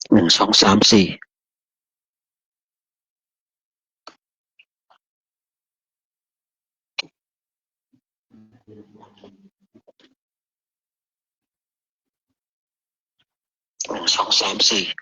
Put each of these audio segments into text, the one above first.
1 2 3 41 2 3 4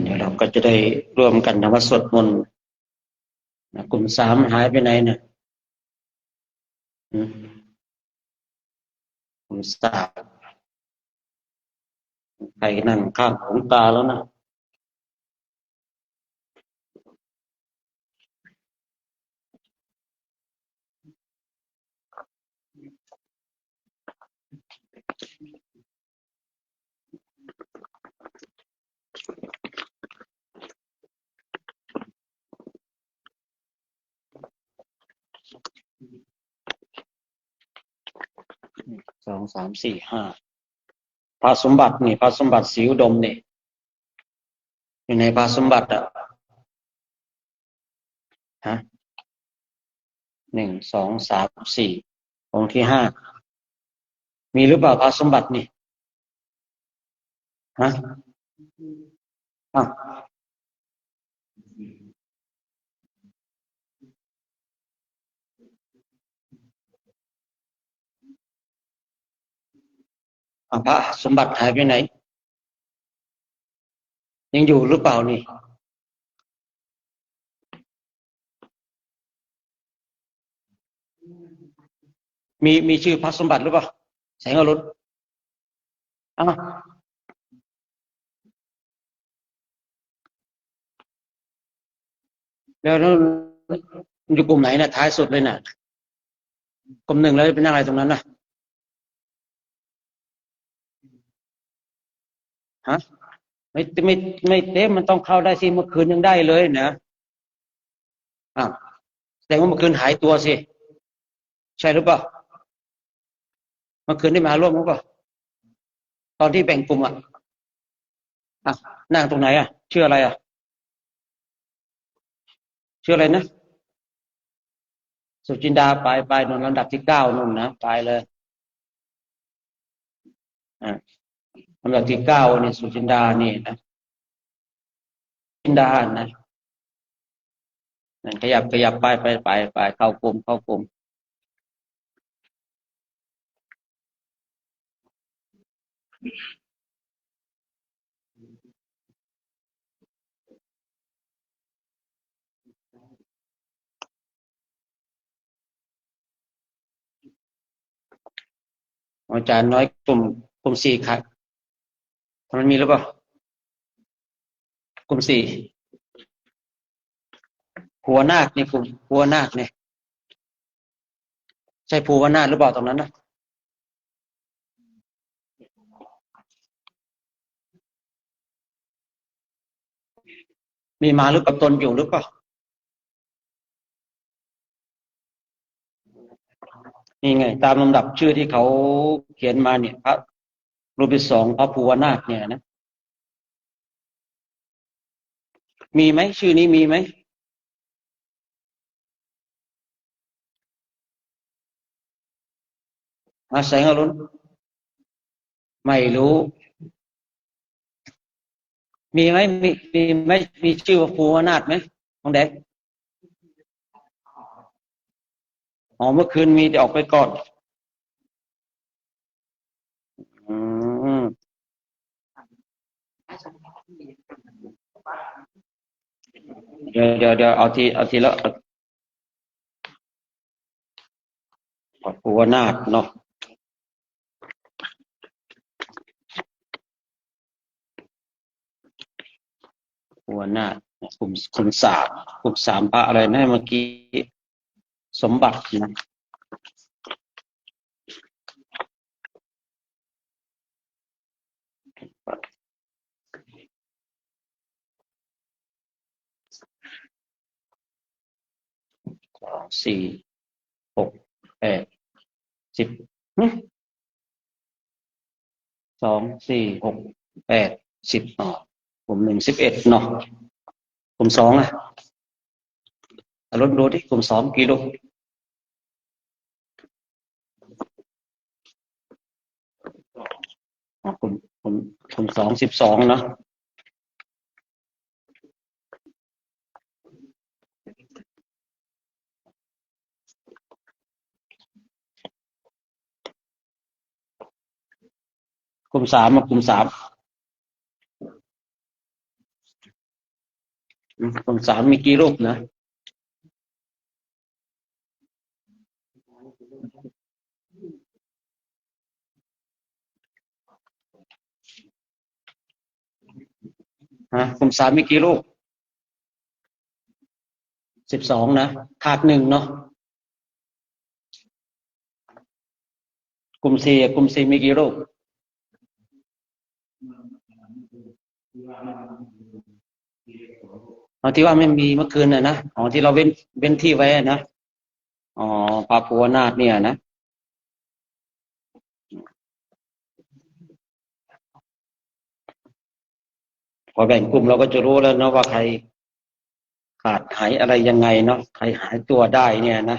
เดี๋ยวเราก็จะได้ร่วมกันทำวัดสวดมนต์กลุ่มสามหายไปไหนเนี่ยกลุ่มสามใครนั่งข้างหลวงตาแล้วนะสองสามสี่ห้าพระสมบัตินี่พระสมบัติศรีอุดมนี่อยู่ในพระสมบัติอ่ะฮะหนึ่งสองสามสี่องค์ที่ห้ามีหรือเปล่าพระสมบัตินี่ฮะอ้าวพระสมบัติหายไปไหนยังอยู่หรือเปล่านี่มีชื่อพระสมบัติหรือเปล่าแสงอรุณอ้าวแล้วอยู่กลุ่มไหนน่ะท้ายสุดเลยน่ะกลุ่มหนึ่งแล้วเป็นอะไรตรงนั้นน่ะฮะไม่ไม่เต้มันต้องเข้าได้สิเมื่อคืนยังได้เลยนะอ้าวแสดงว่าเมื่อคืนหายตัวสิใช่หรือเปล่าเมื่อคืนได้มาร่วมหรือเปล่าตอนที่แบ่งกลุ่มอ่ะนั่งตรงไหนชื่ออะไรชื่ออะไรนะสุจินดาไปนนลำดับที่เก้านู่นนะไปเลยอ่าลำดับที่เก้านี่สุจินดานี่นะจินดานะนั่นขยับไปเข้ากลุ่มอาจารย์น้อยกลุ่มสี่ครับมันมีหรือเปล่ากลุ่มสี่ภูวนาคนี่กลุ่มภูวนาคเนี่ยใช่ภูวนาคหรือเปล่าตรงนั้นนะมีมาหรือกับตนอยู่หรือเปล่า นี่ไงตามลำดับชื่อที่เขาเขียนมาเนี่ยพระรูปที่สองพระภูวนาถเนี่ยนะมีไหมชื่อนี้มีไหมแสงอรุณไม่รู้มีไหมมีไหมมีชื่อว่าภูวนาถไหมน้องแดงอ๋อเมื่อคืนมีแต่ออกไปก่อนอืมเดี๋ยวเอาทีละภูวนาถเนาะภูวนาถกลุ่มสามกลุ่มสามพระอะไรนะเมื่อกี้สมบัตินะสี่หกแปด102 4 6 8 10กลุ่ม1 11เนาะกลุ่มสองลดดูที่กลุ่มสองกี่ลูกกลุ่มสอง12เนาะกลุ่มสามกลุ่มสามกลุ่มสามมีกี่รูปนะกลุ่มสามมีกี่รูป12นะขาดหนึ่งเนาะกลุ่มสี่มีกี่รูปเอาที่ว่าไม่มีเมื่อคืนนะอ๋อที่เราเว้นที่ไว้นะอ๋อพระภูวนาถเนี่ยนะพอแบ่งกลุ่มเราก็จะรู้แล้วเนาะว่าใครขาดหายอะไรยังไงเนาะใครหายตัวได้เนี่ยนะ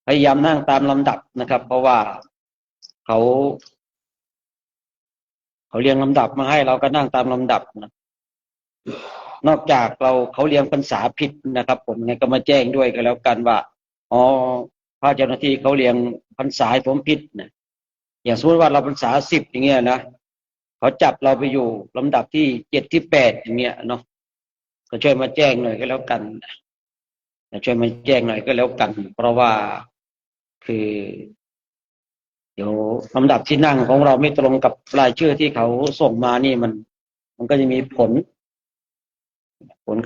พยายามนั่งตามลำดับนะครับเพราะว่าเขาเขาเรียงลำดับมาให้เราก็นั่งตามลำดับนะนอกจากเขาเรียงพรรษาผิดนะครับผมไงก็มาแจ้งด้วยก็แล้วกันว่าอ๋อพระเจ้าหน้าที่เขาเรียงพรรษาให้ผมผิดนะอย่างสมมติว่าเราพรรษา10อย่างเงี้ยนะเขาจับเราไปอยู่ลำดับที่7ที่8อย่างเงี้ยเนาะก็ช่วยมาแจ้งหน่อยก็แล้วกันช่วยมาแจ้งหน่อยก็แล้วกันเพราะว่าคือเดี๋ยวลำดับที่นั่งของเราไม่ตรงกับรายชื่อที่เขาส่งมานี่มันก็จะมีผล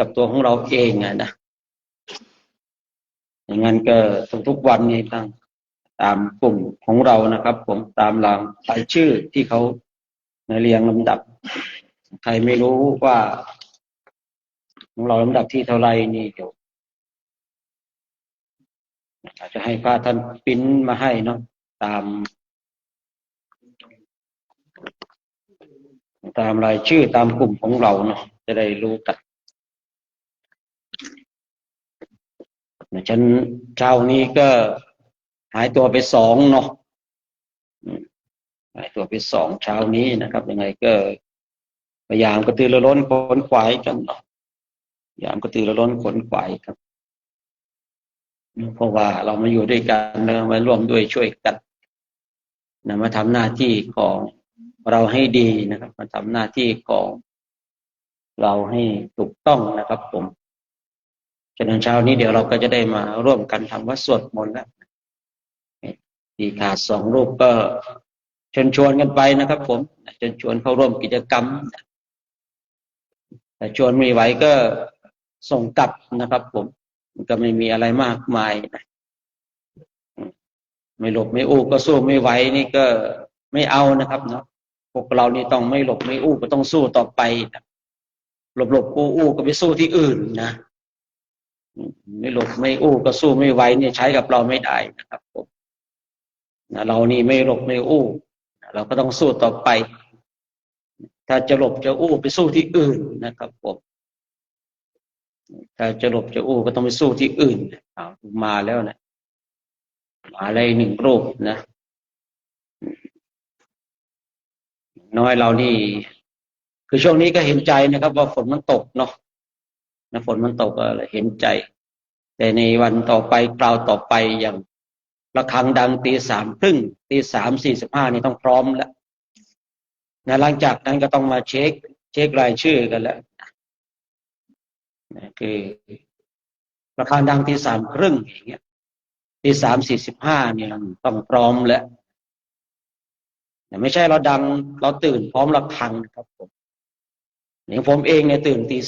กับตัวของเราเองนะอย่างนั้นก็ทุกๆวันนี้ตามกลุ่มของเรานะครับผมตามรายชื่อที่เขาเรียงลำดับใครไม่รู้ว่าของเราลำดับที่เท่าไรนี่เดี๋ยวอาจจะให้พระท่านปริ้นมาให้เนาะตามรายชื่อตามกลุ่มของเราเนาะจะได้รู้กันฉันเช้านี้ก็หายตัวไป2เนาะหายตัวไป2เช้านี้นะครับยังไงก็พยายามกระตือรือร้นขนขวายกันเนาะพยายามกระตือรือร้นขนขวายครับเพราะว่าเรามาอยู่ด้วยกันมาร่วมด้วยช่วยกันนะมาทำหน้าที่ของเราให้ดีนะครับมาทำหน้าที่ของเราให้ถูกต้องนะครับผมฉะนั้นเช้านี้เดี๋ยวเราก็จะได้มาร่วมกันทำวัดสวดมนต์แล้วที่ขาด2รูปก็เชิญชวนกันไปนะครับผมเชิญชวนเข้าร่วมกิจกรรมแต่ชวนไม่ไหวก็ส่งกลับนะครับผมมันก็ไม่มีอะไรมากมายนะไม่หลบไม่อู้ก็สู้ไม่ไหวนี่ก็ไม่เอานะครับเนาะพวกเรานี่ต้องไม่หลบไม่อู้ก็ต้องสู้ต่อไปนะหลบอู้ก็ไปสู้ที่อื่นนะไม่หลบไม่อู้ก็สู้ไม่ไหวเนี่ยใช้กับเราไม่ได้นะครับผม เรานี่ไม่หลบไม่อู้เราก็ต้องสู้ต่อไปถ้าจะหลบจะอู้ไปสู้ที่อื่นนะครับผมถ้าจะหลบจะอู้ก็ต้องไปสู้ที่อื่นมาแล้วนะมาอะไรหนึ่งรูปนะน้อยเรานี่คือช่วงนี้ก็เห็นใจนะครับว่าฝนมันตกเนาะนะฝนมันตกก็เห็นใจแต่ในวันต่อไปคราวต่อไปอย่างระฆังดังตี 3 ครึ่งตี 3 45นี่ต้องพร้อมแล้วนะหลังจากนั้นก็ต้องมาเช็ครายชื่อกันแล้วนะคือระฆังดังตี 3 ครึ่งอย่างเงี้ยตี 3 45เนี่ยต้องพร้อมแล้วแต่ไม่ใช่เราดังเราตื่นพร้อมระฆังนะครับผมอย่างผมเองเนี่ยตื่นตี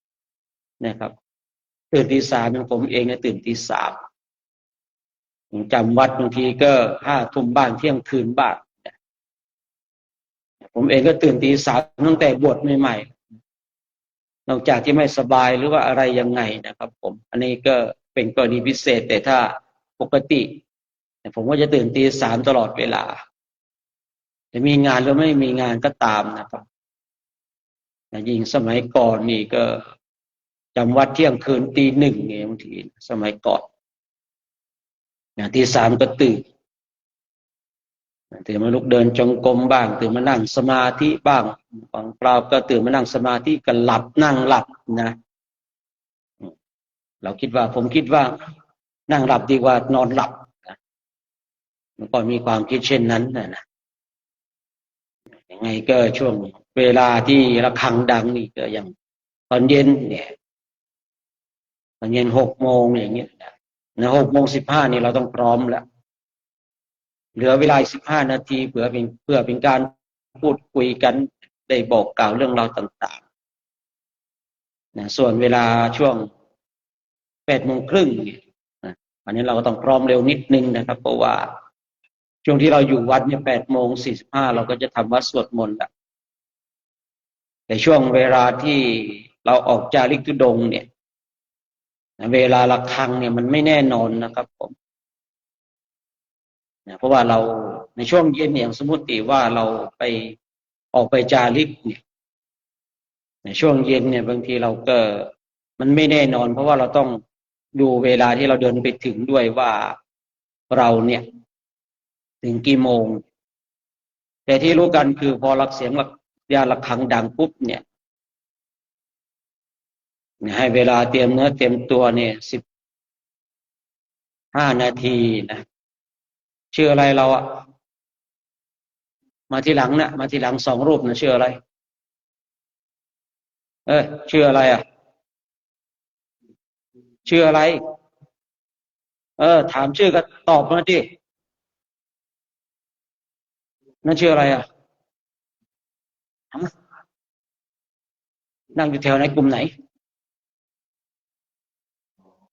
3นะครับตื่นตี 3อย่างผมเองเนี่ยตื่นตี 3จำวัดบางทีก็5 ทุ่มบ้างเที่ยงคืนบ้างผมเองก็ตื่นตี 3ตั้งแต่บวชใหม่ๆนอกจากที่ไม่สบายหรือว่าอะไรยังไงนะครับผมอันนี้ก็เป็นกรณีพิเศษแต่ถ้าปกติผมก็จะตื่นตี 3ตลอดเวลาจะมีงานหรือไม่มีงานก็ตามนะครับยิ่งสมัยก่อนนี่ก็จำวัดเที่ยงคืนตี 1เนี่ยบางทีสมัยก่อนตี 3ก็ตื่นมาลุกเดินจงกรมบ้างตื่นมานั่งสมาธิบ้างบางคราวก็ตื่นมานั่งสมาธิก็หลับนั่งหลับนะผมคิดว่านั่งหลับดีกว่านอนหลับนะมันก็มีความคิดเช่นนั้นนะยังไงก็ช่วงเวลาที่ระฆังดังนี่ก็อย่างตอนเย็นเนี่ยตอนเย็น6 โมงอย่างเงี้ยนะ6 โมง 15นี่เราต้องพร้อมแล้วเหลือเวลา15 นาทีเพื่อเป็นการพูดคุยกันได้บอกกล่าวเรื่องราวต่างๆนะส่วนเวลาช่วง8 โมง ครึ่งเนี่ยนะอันนี้เราก็ต้องพร้อมเร็วนิดนึงนะครับเพราะว่าช่วงที่เราอยู่วัดเนี่ย8 โมง 45เราก็จะทำวัดสวดมนต์แล้วแต่ช่วงเวลาที่เราออกจาริกธุดงค์เนี่ยเวลาระฆังเนี่ยมันไม่แน่นอนนะครับผมเพราะว่าเราในช่วงเย็นเนี่ยสมมติว่าเราไปออกไปจาริกเนี่ยในช่วงเย็นเนี่ยบางทีเราก็มันไม่แน่นอนเพราะว่าเราต้องดูเวลาที่เราเดินไปถึงด้วยว่าเราเนี่ยถึงกี่โมงแต่ที่รู้กันคือพอรักเสียงยาระฆังดังปุ๊บเนี่ยให้เวลาเตรียมเนื้อเตรียมตัวเนี่ย15 นาทีนะชื่ออะไรเราอะมาทีหลังนะมาทีหลัง2 รูปนะชื่ออะไรชื่ออะไรอะชื่ออะไรถามชื่อก็ตอบมาดินั่นชื่ออะไรอะนั่งอยู่แถวไหนกลุ่มไหน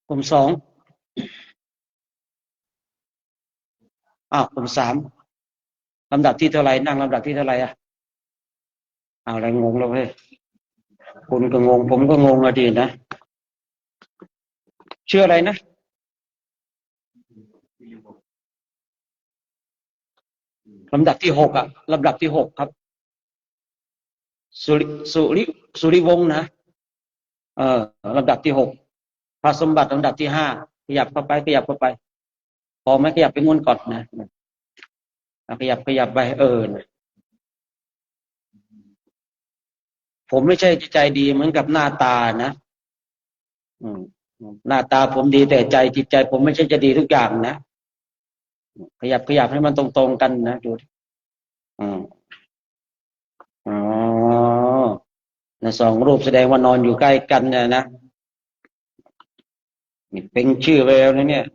กลุ่ม 2กลุ่ม 3ลำดับที่เท่าไหร่นั่งลำดับที่เท่าไหร่อะอะไรงงแล้วเว้ยคุณก็งงผมก็งงอะดีนะชื่ออะไรนะลำดับที่6อะลำดับที่6ครับสุริสุริสุริวงศ์นะเออลำดับที่6พระสมบัติลำดับที่ 5ขยับเข้าไปพอไหมขยับไปงุ่นก่อนนะขยับไปนะผมไม่ใช่ใจดีเหมือนกับหน้าตานะอืมหน้าตาผมดีแต่จิตใจผมไม่ใช่จะดีทุกอย่างนะขยับให้มันตรงๆกันนะดูอืมอ๋อนะ2 รูปแสดงว่านอนอยู่ใกล้กันนะนี่เป็นชื่อไปแล้วนะเนี่ย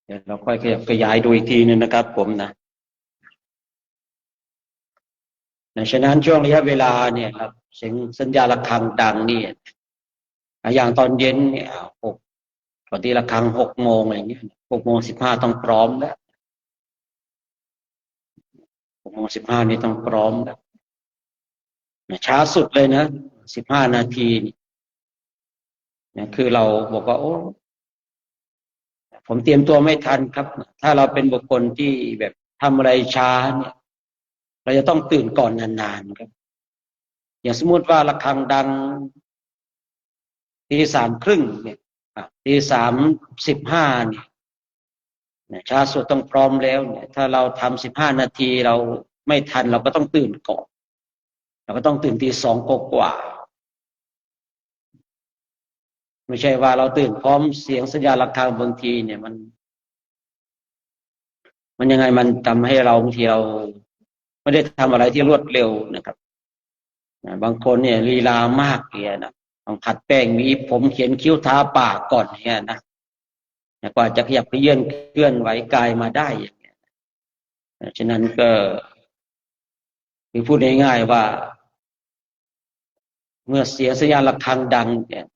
เดี๋ยวเราค่อยขยับขยายดูอีกทีนึงนะครับผมนะฉะนั้นช่วงระยะเวลาเนี่ยครับเสียงสัญญาณระฆังดังนี่อย่างตอนเย็นเนี่ยปกติระฆัง6 โมงอะไรเงี้ย6 โมง 15ต้องพร้อมแล้ว6 โมง 15นี่ต้องพร้อมแล้วช้าสุดเลยนะ15 นาที เนี่ยคือเราบอกว่าโอ้ผมเตรียมตัวไม่ทันครับ ถ้าเราเป็นบุคคลที่แบบทำอะไรช้าเนี่ยเราจะต้องตื่นก่อนนานๆครับอย่างสมมติว่าระฆังดังตี 3:30เนี่ยตี 3:15เนี่ยช้าสุดต้องพร้อมแล้วเนี่ยถ้าเราทำ15 นาทีเราไม่ทันเราก็ต้องตื่นก่อนเราก็ต้องตื่นตี 2กว่าไม่ใช่ว่าเราตื่นพร้อมเสียงสัญญาณระฆังบางทีเนี่ยมันยังไงมันทำให้เราบางทีเราไม่ได้ทำอะไรที่รวดเร็วนะครับบางคนเนี่ยลีลามากเนี่ยนะต้องขัดแป้งมีผมเขียนคิ้วทาปากก่อนเนี่ยนะกว่าจะขยับเขยื้อนเคลื่อนไหวกายมาได้อย่างเงี้ยฉะนั้นก็คือพูดง่ายๆว่าเมื่อเสียงสัญญาณระฆังดังเนี่ย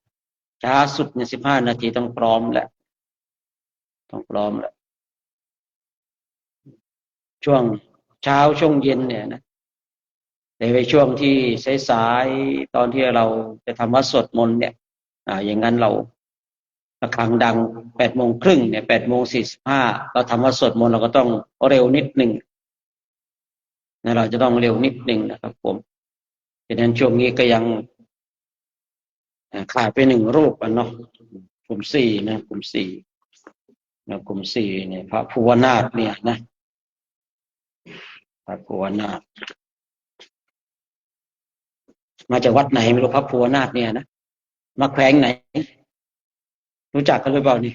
ช้าสุดใน15 นาทีต้องพร้อมแหละต้องพร้อมแหละช่วงเช้าช่วงเย็นเนี่ยนะในช่วงที่สายๆตอนที่เราจะทำวัดสวดมนต์เนี่ยอย่างนั้นเราระฆังดัง8:30เนี่ย8:45เราทำวัดสวดมนต์เราก็ต้องเร็วนิดหนึ่งนะเราจะต้องเร็วนิดหนึ่งนะครับผมดังนั้นช่วงนี้ก็ยังขาดไป1 รูปเนาะกลุ่ม4นะกลุ่ม4นะกลุ่ม4เนี่ยพระภูวนาถเนี่ยนะพระภูวนาถมาจากวัดไหนไม่รู้พระภูวนาถเนี่ยนะมาแขวงไหนรู้จักกันหรือเปล่านี่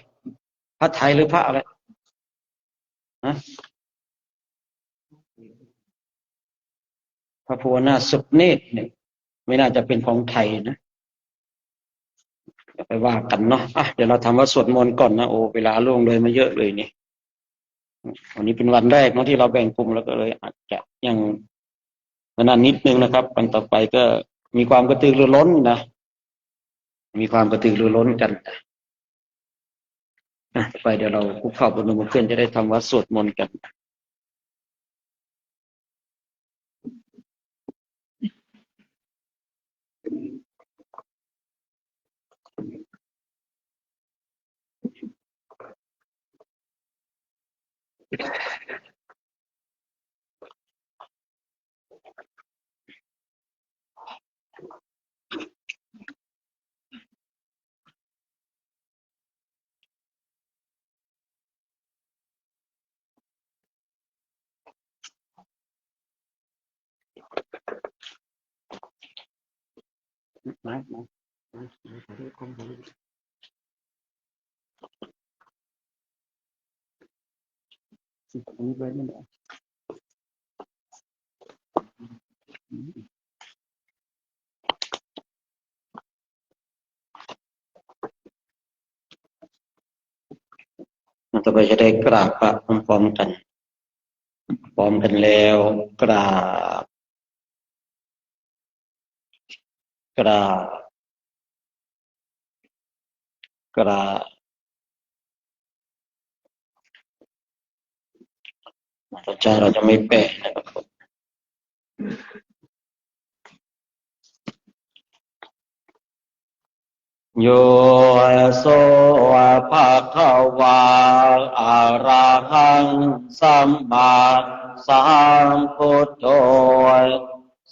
พระไทยหรือพระอะไรฮะพระภูวนาถสุขเนตรเนี่ยไม่น่าจะเป็นของไทยนะไปว่ากันเนาะเดี๋ยวเราทำวัดสวดมนต์ก่อนนะโอ้เวลาล่วงเลยมาเยอะเลยนี่วันนี้เป็นวันแรกเนาะที่เราแบ่งกลุ่มแล้วก็เลยอาจจะยังนานนิดนึงนะครับวันต่อไปก็มีความกระตือรือร้นนะมีความกระตือรือร้นกันไปเดี๋ยวเราคุกเข่าบนมือเพื่อนจะได้ทำวัดสวดมนต์กันมาอันนี้ไปนี่แหละต่อไปจะได้กราบพระพร้อมๆกันพร้อมกันแล้วกราบกราบกราบต่อใจเราจะไม่แปะนะครับโยโสภะคะวาอะระหังสัมมาสัมพุทโธ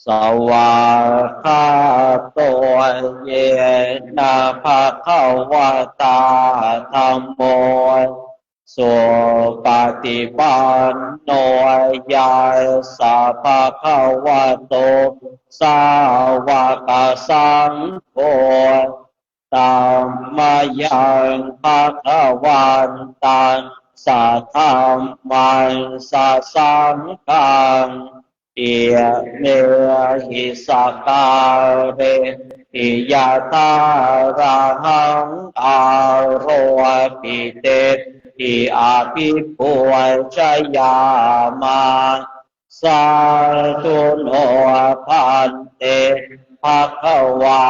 สวากขาโตเยนะภะคะวะตาธัมโมสุปฏิปันโนยาสัพพะคะวะโตสาวกสังโฆธัมมายังภะคะวันตังสัทธัมมังสัสสังฆังเอียเมหิสการเรอิยะตาระหังอาโรปิเตอิอาภิปุชยามาสาธุโนพันเตภะคะวา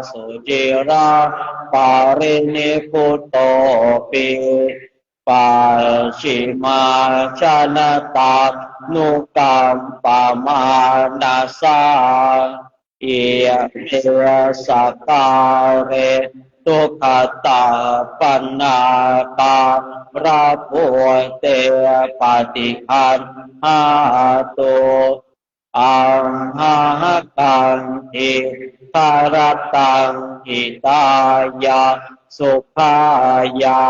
สุจิราปารินิพุตโตปิปัจฉิมาชนะตานุกัมปะมานาสาเอียเมสกาเร ทุกขตาปัญนาตาราโพเตปฏิคันหาตุอังหากังอิทารตังอิตายาสุขายา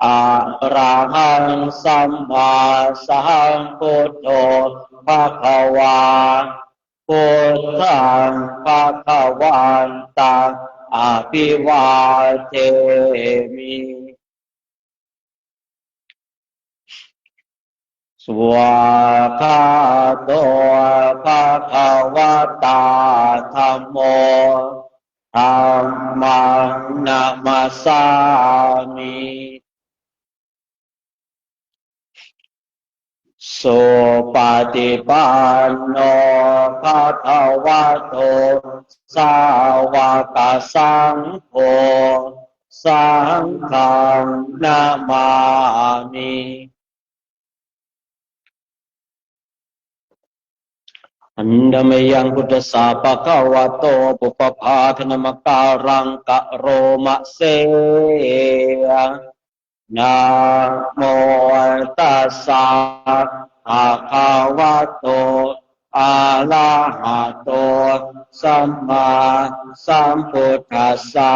อะระหังสัมมาสัมพุทโธภะคะวาพุทธังภะคะวันตังอภิวาเทมิสวากขาโตภะคะวะตาธัมโมธัมมังนะมัสสามิสุปฏิปันโนภะคะวะโตสาวกสังโฆสังฆังนะมามิอันดมยังพุทธสาปะคะวะโตปุปภาคณมการังกะโรมะเสนะโมตัสสะภะคะวะโตอะระหะโตสัมมาสัมพุทธัสสะ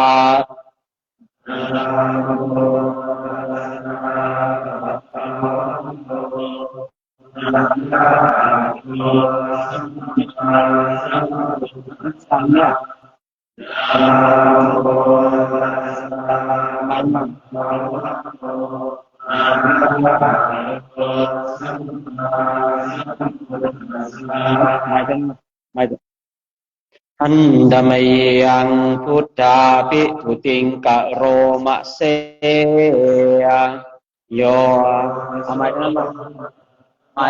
อันดมยังพุทธาภิทุติงกะโรมะเสโยทำไมนั่นไม่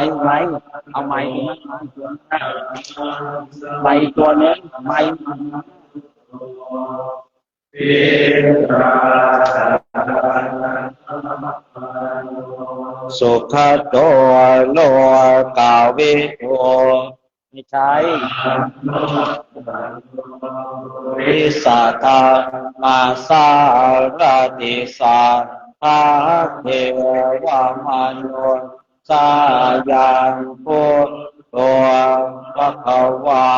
เอาไม้ไม้ตัวนี้ไม้สุขโตโลกาวิโตไม่ใช่วิสัทธามาสารติสาทาเทวมนุษย์สายังพุทโธภะคะวา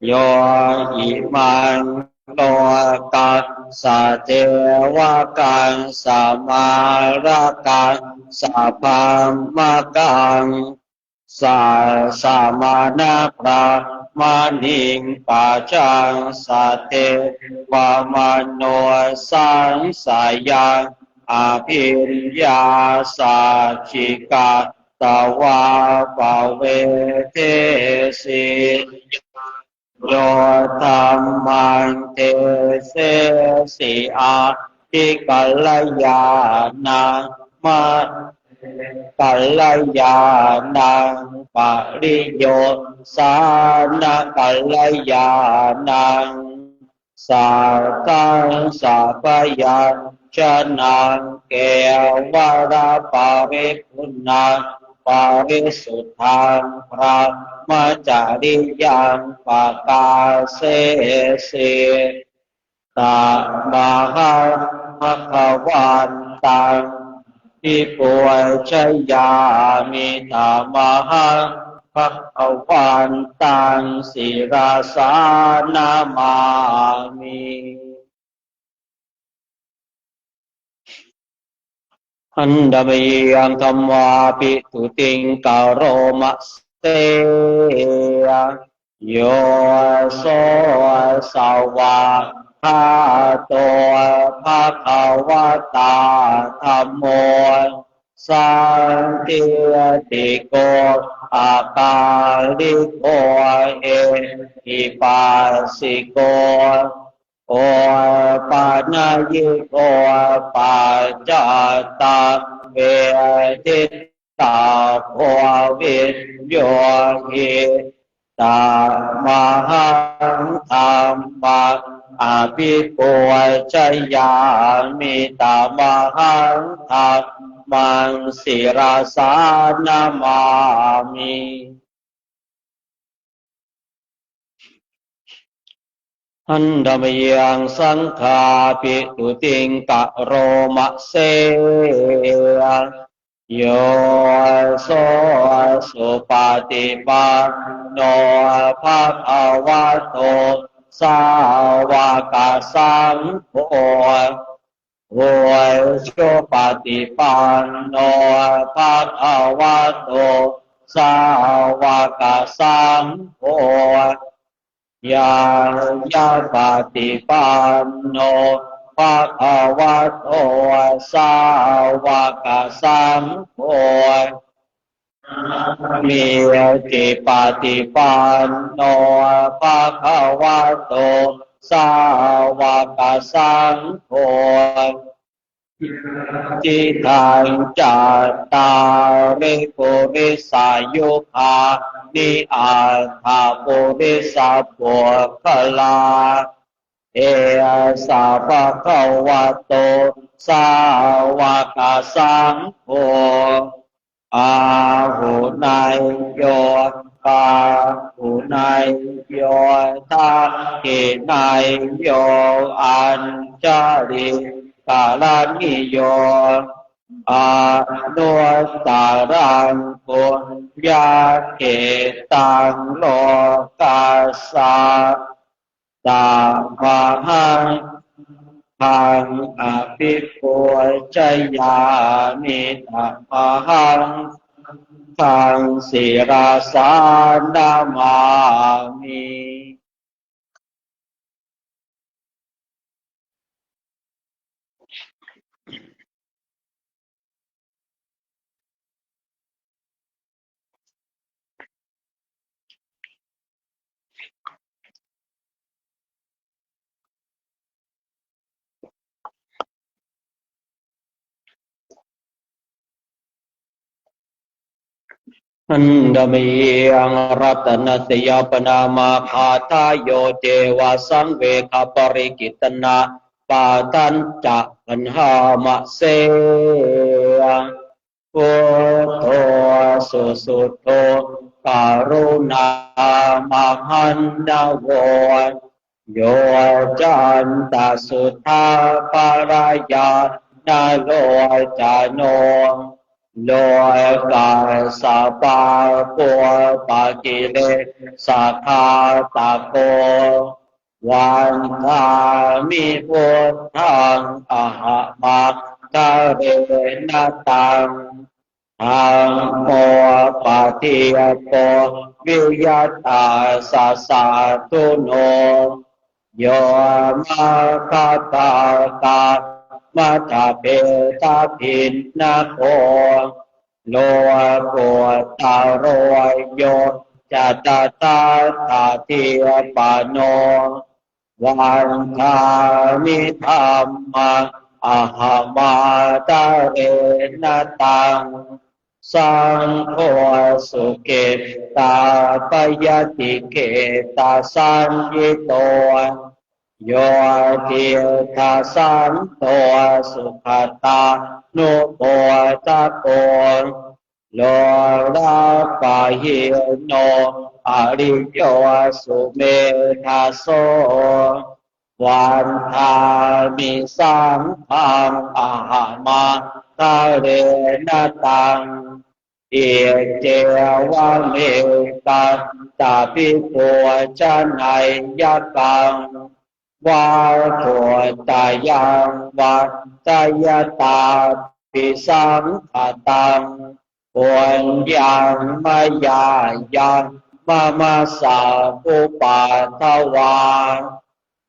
โยอิมันโลกัสสะเทวกังสัมมาระกังสัพพมะกังสามานะพระมานิงปัจจังสัตเตวามโนสังสายังอภิญญาสัจจิกาตวาปเวเทสิโยธรรมังเทเสสิอาทิกัลยาณังมากัลยาณังปริโยสานะกัลยาณังสัพพังสัพพยัญชนะเกวราปาริปุณณังปาริสุทธังพระมจาริยังปกาเสสิตามหาภะวันตังทิปุชยามิตามหาภะวันตังศิราสานามามิอันดมยังธัมมาภิทุติงกะโรมะเสโยโสสาวะคาโตภะคะวะตาธัมโมสันติติโกอาคาลิโกเอหิปัสสิโกโอปานายิโกปัจจตาเวทิตาโพวิญโยหิตามหังธรรมังอภิปุชยามิตามหังธรรมังศิราสานามามิ หันดามยังสังฆาปิตุติงกะโรมะเสโยโสสุปฏิปันโนภะคะวะโตสาวกสังโฆโวยโสปฏิปันโนภะคะวะโตสาวกสังโฆยายาปฏิปันโนภะคะวะโตสาวกสังโฆมีจิปฏิปันโนภะคะวะโตสาวกสังโฆจิตังจัตตาริปุริสายุคานิอัตถปุริสปุคลาเอสะภะคะวะโตสาวกสังโฆอาหุนายโยปาหุนายโยทักขินายโยอัญจาริกาลานิโยอานุตตารังปุญญาเกตังโลกัสสะตามหังพังอภิปุจยามิตมหังพังศิราสานามามิอันดามิยังรัตนสยปนามาคาทายโยเจวะสังเวคปริกิตนะปาตัญจะปัญหามะเสพุทโธสุสุโธกรุณามหันนโวโยจันตสุทธาปรายานาโลจโนโลยกายสาปาปัวปากิเลสาคาตาโกวันทามิพุทธังอะหะมัคคะเรนะตังอังโมปะทิยโกวิยตาสัสสะตุโนโยมาคาตากามัทเปตาพินนาโคโลโกตาโรยโยจัตตาตาเทียปโนวันทามิธรรมังอะหะมาตาเรนะตังสังโฆสุเกตาปยติเกตาสัญญิโตโยทิทาสันโตสุขตานุโปตะโกโลราปะหิโนอริโยสุเมธาโสวันทามิสังฆังอะหะมาตาเรนะตังเอเจวะเมตัสสะภิกขุจนัยยะกังวาโทตายังวัตตยตาปิสังขตังปุญญังมายายังมาสาปุปาทวา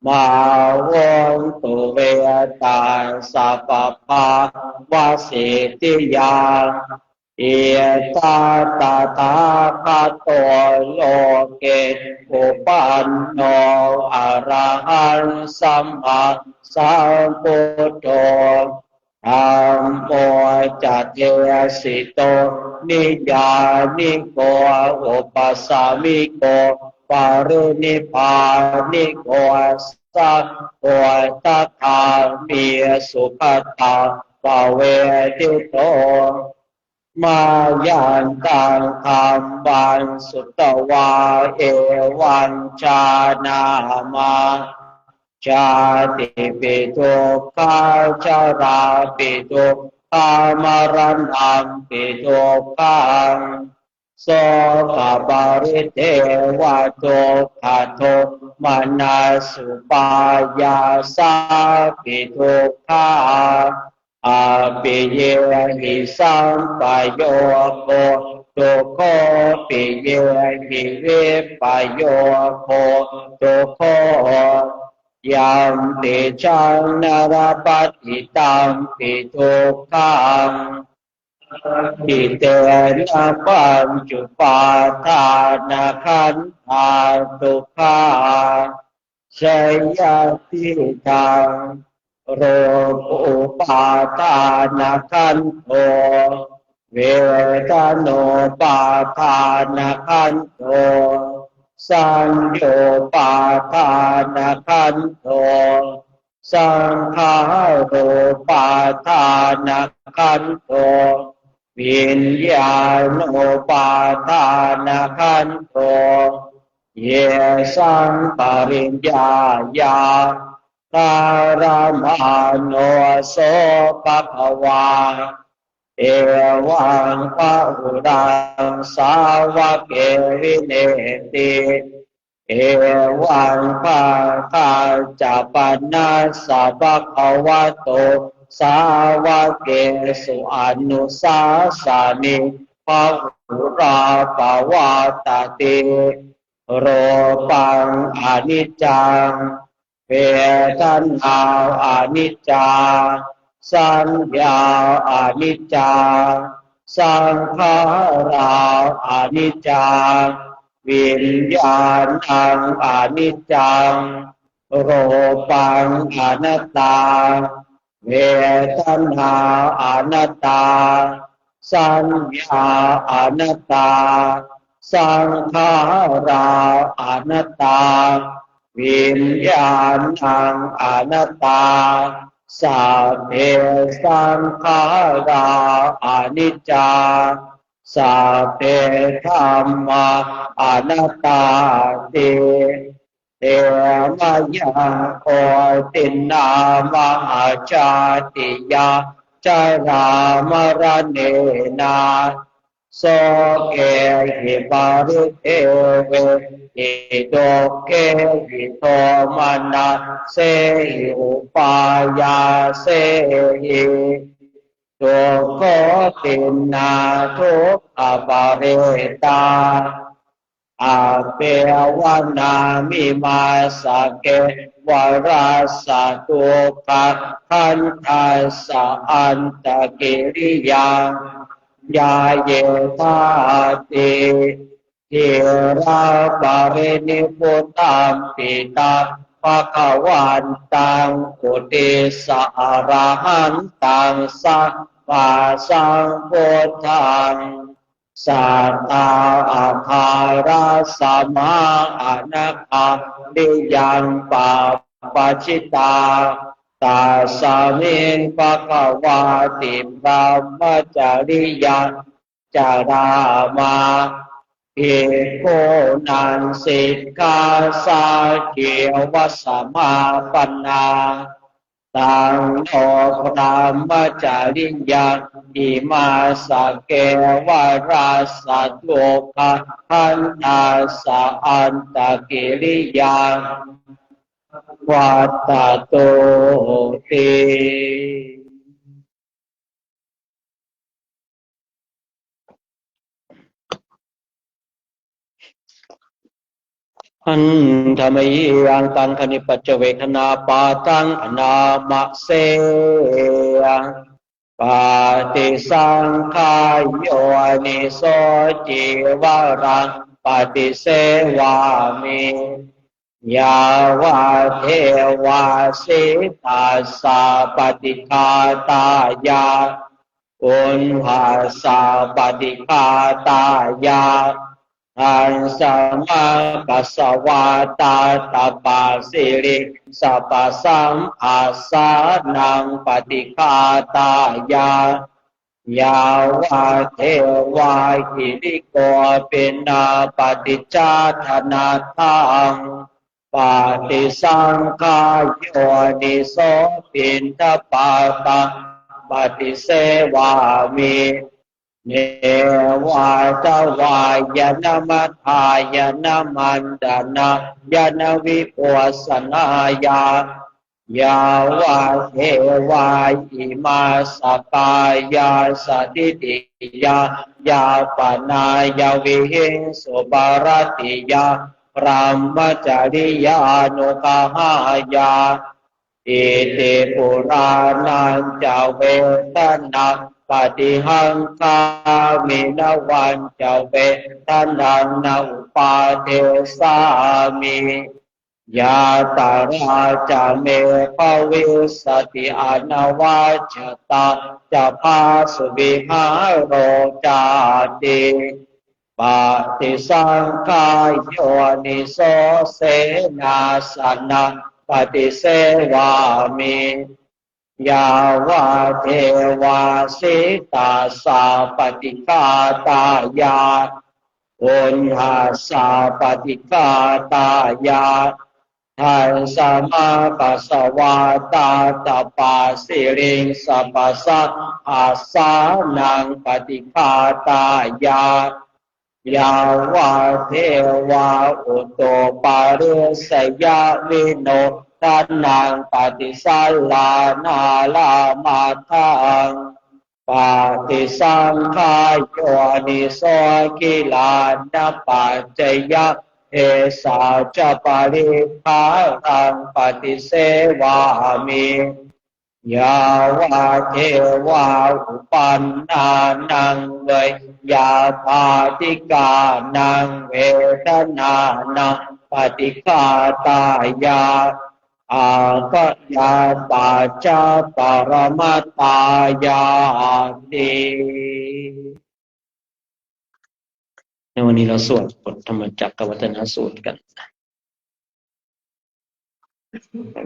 มาวนตุเวตาสัพพาวาสิติยาเอตาตาตาคาโตโลเกอุปันโนอะระหังสัมมาสัมพุทโธธัมโมจัตเตสิโตนิยานิโกอุปัสสามิโกปารินิพพานิโกสัพพะตถามิสุขตาภเวทิโตมายันตังธรรมังสุตวาเอวัญชานามา ชาติปิทุกขาชาราปิทุกขามรณะปิทุกขังโสกปาริเทวะทุกขโทมนัสสุปายาสาปิทุกขาอาปิเยหิสัมปโยโคทุกโขปิเยหิวิปโยโคทุกโขยัมปิจังนรปัตติตัมปิทุกขังปิเตนะปัญจุปาทานาขันธาทุกขาชัยยติตังโรกุปาทานาขันโทเวทโนปาทานาขันโทสัญโยปาทานาขันโทสังขาโรปาทานาขันโทวิญญาณโนปาทานาขันโทเยสังปริญญาญาการมาโนโสภควาเอวังปะหุรังสาวะเกวิเนติเอวังปะคาจะปันนาสะภะคะวะโตสาวะเกสุอนุสาสานิภะหุราปะวะตะติโรปังอนิจจังเวทนาอนิจจาสัญญาอนิจจาสังขาราอนิจจาวิญญาณังอนิจจังโรปังอนัตตาเวทนาอนัตตาสัญญาอนัตตาสังขาราอนัตตาวิญญาณังอนัตตาสัพเพสังขาราอนิจจาสัพเพธัมมาอนัตตาติเตมะยังโอตินนามหาชาติยาจารามรณเนนาโสเกหิปาริเทเวหิโตเกหิโทมานะเสหิอุปายาเสหิทุกขตินนาทุกขปาเรตาอาเปวนามิมาสเกวราสตุกะขันธัสสะอันตกิริยังยาเยธาติทิราปารินิพุตัมปิตาภะคะวันตังอุติสะอะระหันตังสัมมาสัมพุทธังสัตตาอาคาราสัมมาอนาคาลิยังปาปัจจิตาตาสามิงภะคะวาติพระมจาริยังจารามาภิกขุนันสิกขาสาเกวัสสมาปันนาตังโนพระมจาริยังอิมาสเกวราสตุกะขันธัสสะอันตกิริยังวัตตโตติอันธรรมยังตังคณิปัจเจเวคนาปาตังอนามะเสปาติสังขายโยนิโสจิวรังปฏิเสวามิยาวะเทวาสิตาสาปฏิฆาตายาอุณหาสาปฏิฆาตายาอันสัมมาปัสสวาตาตาปาสิริสัพพสัมอาสานังปฏิฆาตายายาวะเทวาหิริโกปินาปฏิจจาธนาทัง ปฏิสังขายโยนิโสปินทปาตังปฏิเสวามิเนวาจวายนมัทายนมันดานายนวิปัสสนายายาวาเทวาอิมาสกายาสติติยายาปนายาวิหิงสุบารติยาพรหมจริยานุกหายาอิติปุรานันจเวทนาปฏิหังคามินวันจเวทนานาอุปาเทสามิยาตาราจเมภวิสติอนวัจตาจะพาสุวิหารโรจาติปฏิสังขายโยนิโสเสนาสนะปฏิเสวามิยาวาเทวาสิตาสาปฏิฆาตายาอุณหาสาปฏิฆาตายาทันสมาปัสสวาตาตปาสิริงสัพพสัพอาสานังปฏิฆาตายายาวาเทวาอุตโตปาริสยาวิโนทานังปฏิสัลลานาลามาทังปฏิสังขายโยนิโสกิลานะปัจจยะเอสาจะปาริภารังปฏิเสวามิยาวาเทวาอุปันนานังเวยาปาติกานังเวทนานังปฏิฆาตายาอาปยาตาจาปรมัตตายาติในวันนี้เราสวดบทธรรมจักรวัฒนสูตรกัน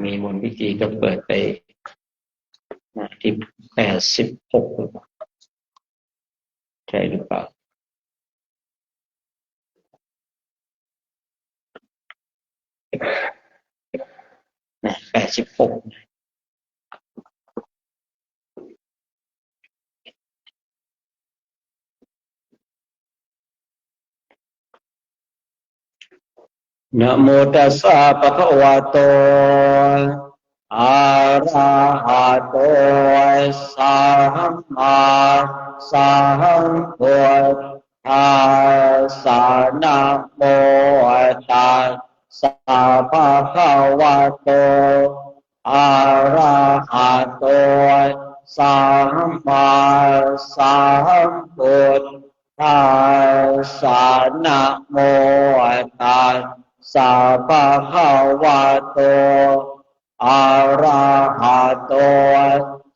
มีมนต์พิธีก็เปิดไปที่86ใช่หรือเปล่า86นะโมตัสสะภะคะวะโตอะระหะโตสัมมาสัมพุทธัสสะนะโมตัสสะภะคะวะโตอะระหะโตสัมมาสัมพุทธัสสะนะโมตัสสะภะคะวะโตอะระหะโต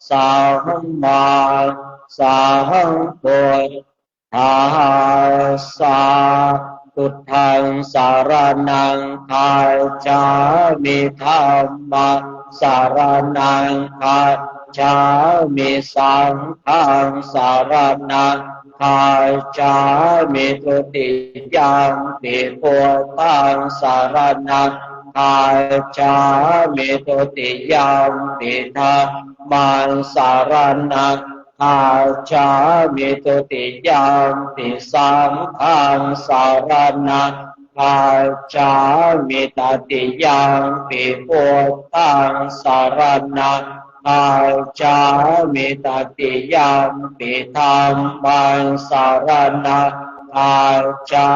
สัมมาสัมพุทธัสสะพุทธังสารนังคัจฉามิธัมมังสารนังคัจฉามิสังฆังสารนังคัจฉามิทุติยัมปิพุทธังสารนังคัจฉามิทุติยัมปิธัมมังสารนังคัจฉามิทุติยัมปิสังฆังสารนังคัจฉามิตติยัมปิพุทธังสารนังคัจฉามิตติยัมปิธัมมังสารนังคัจฉา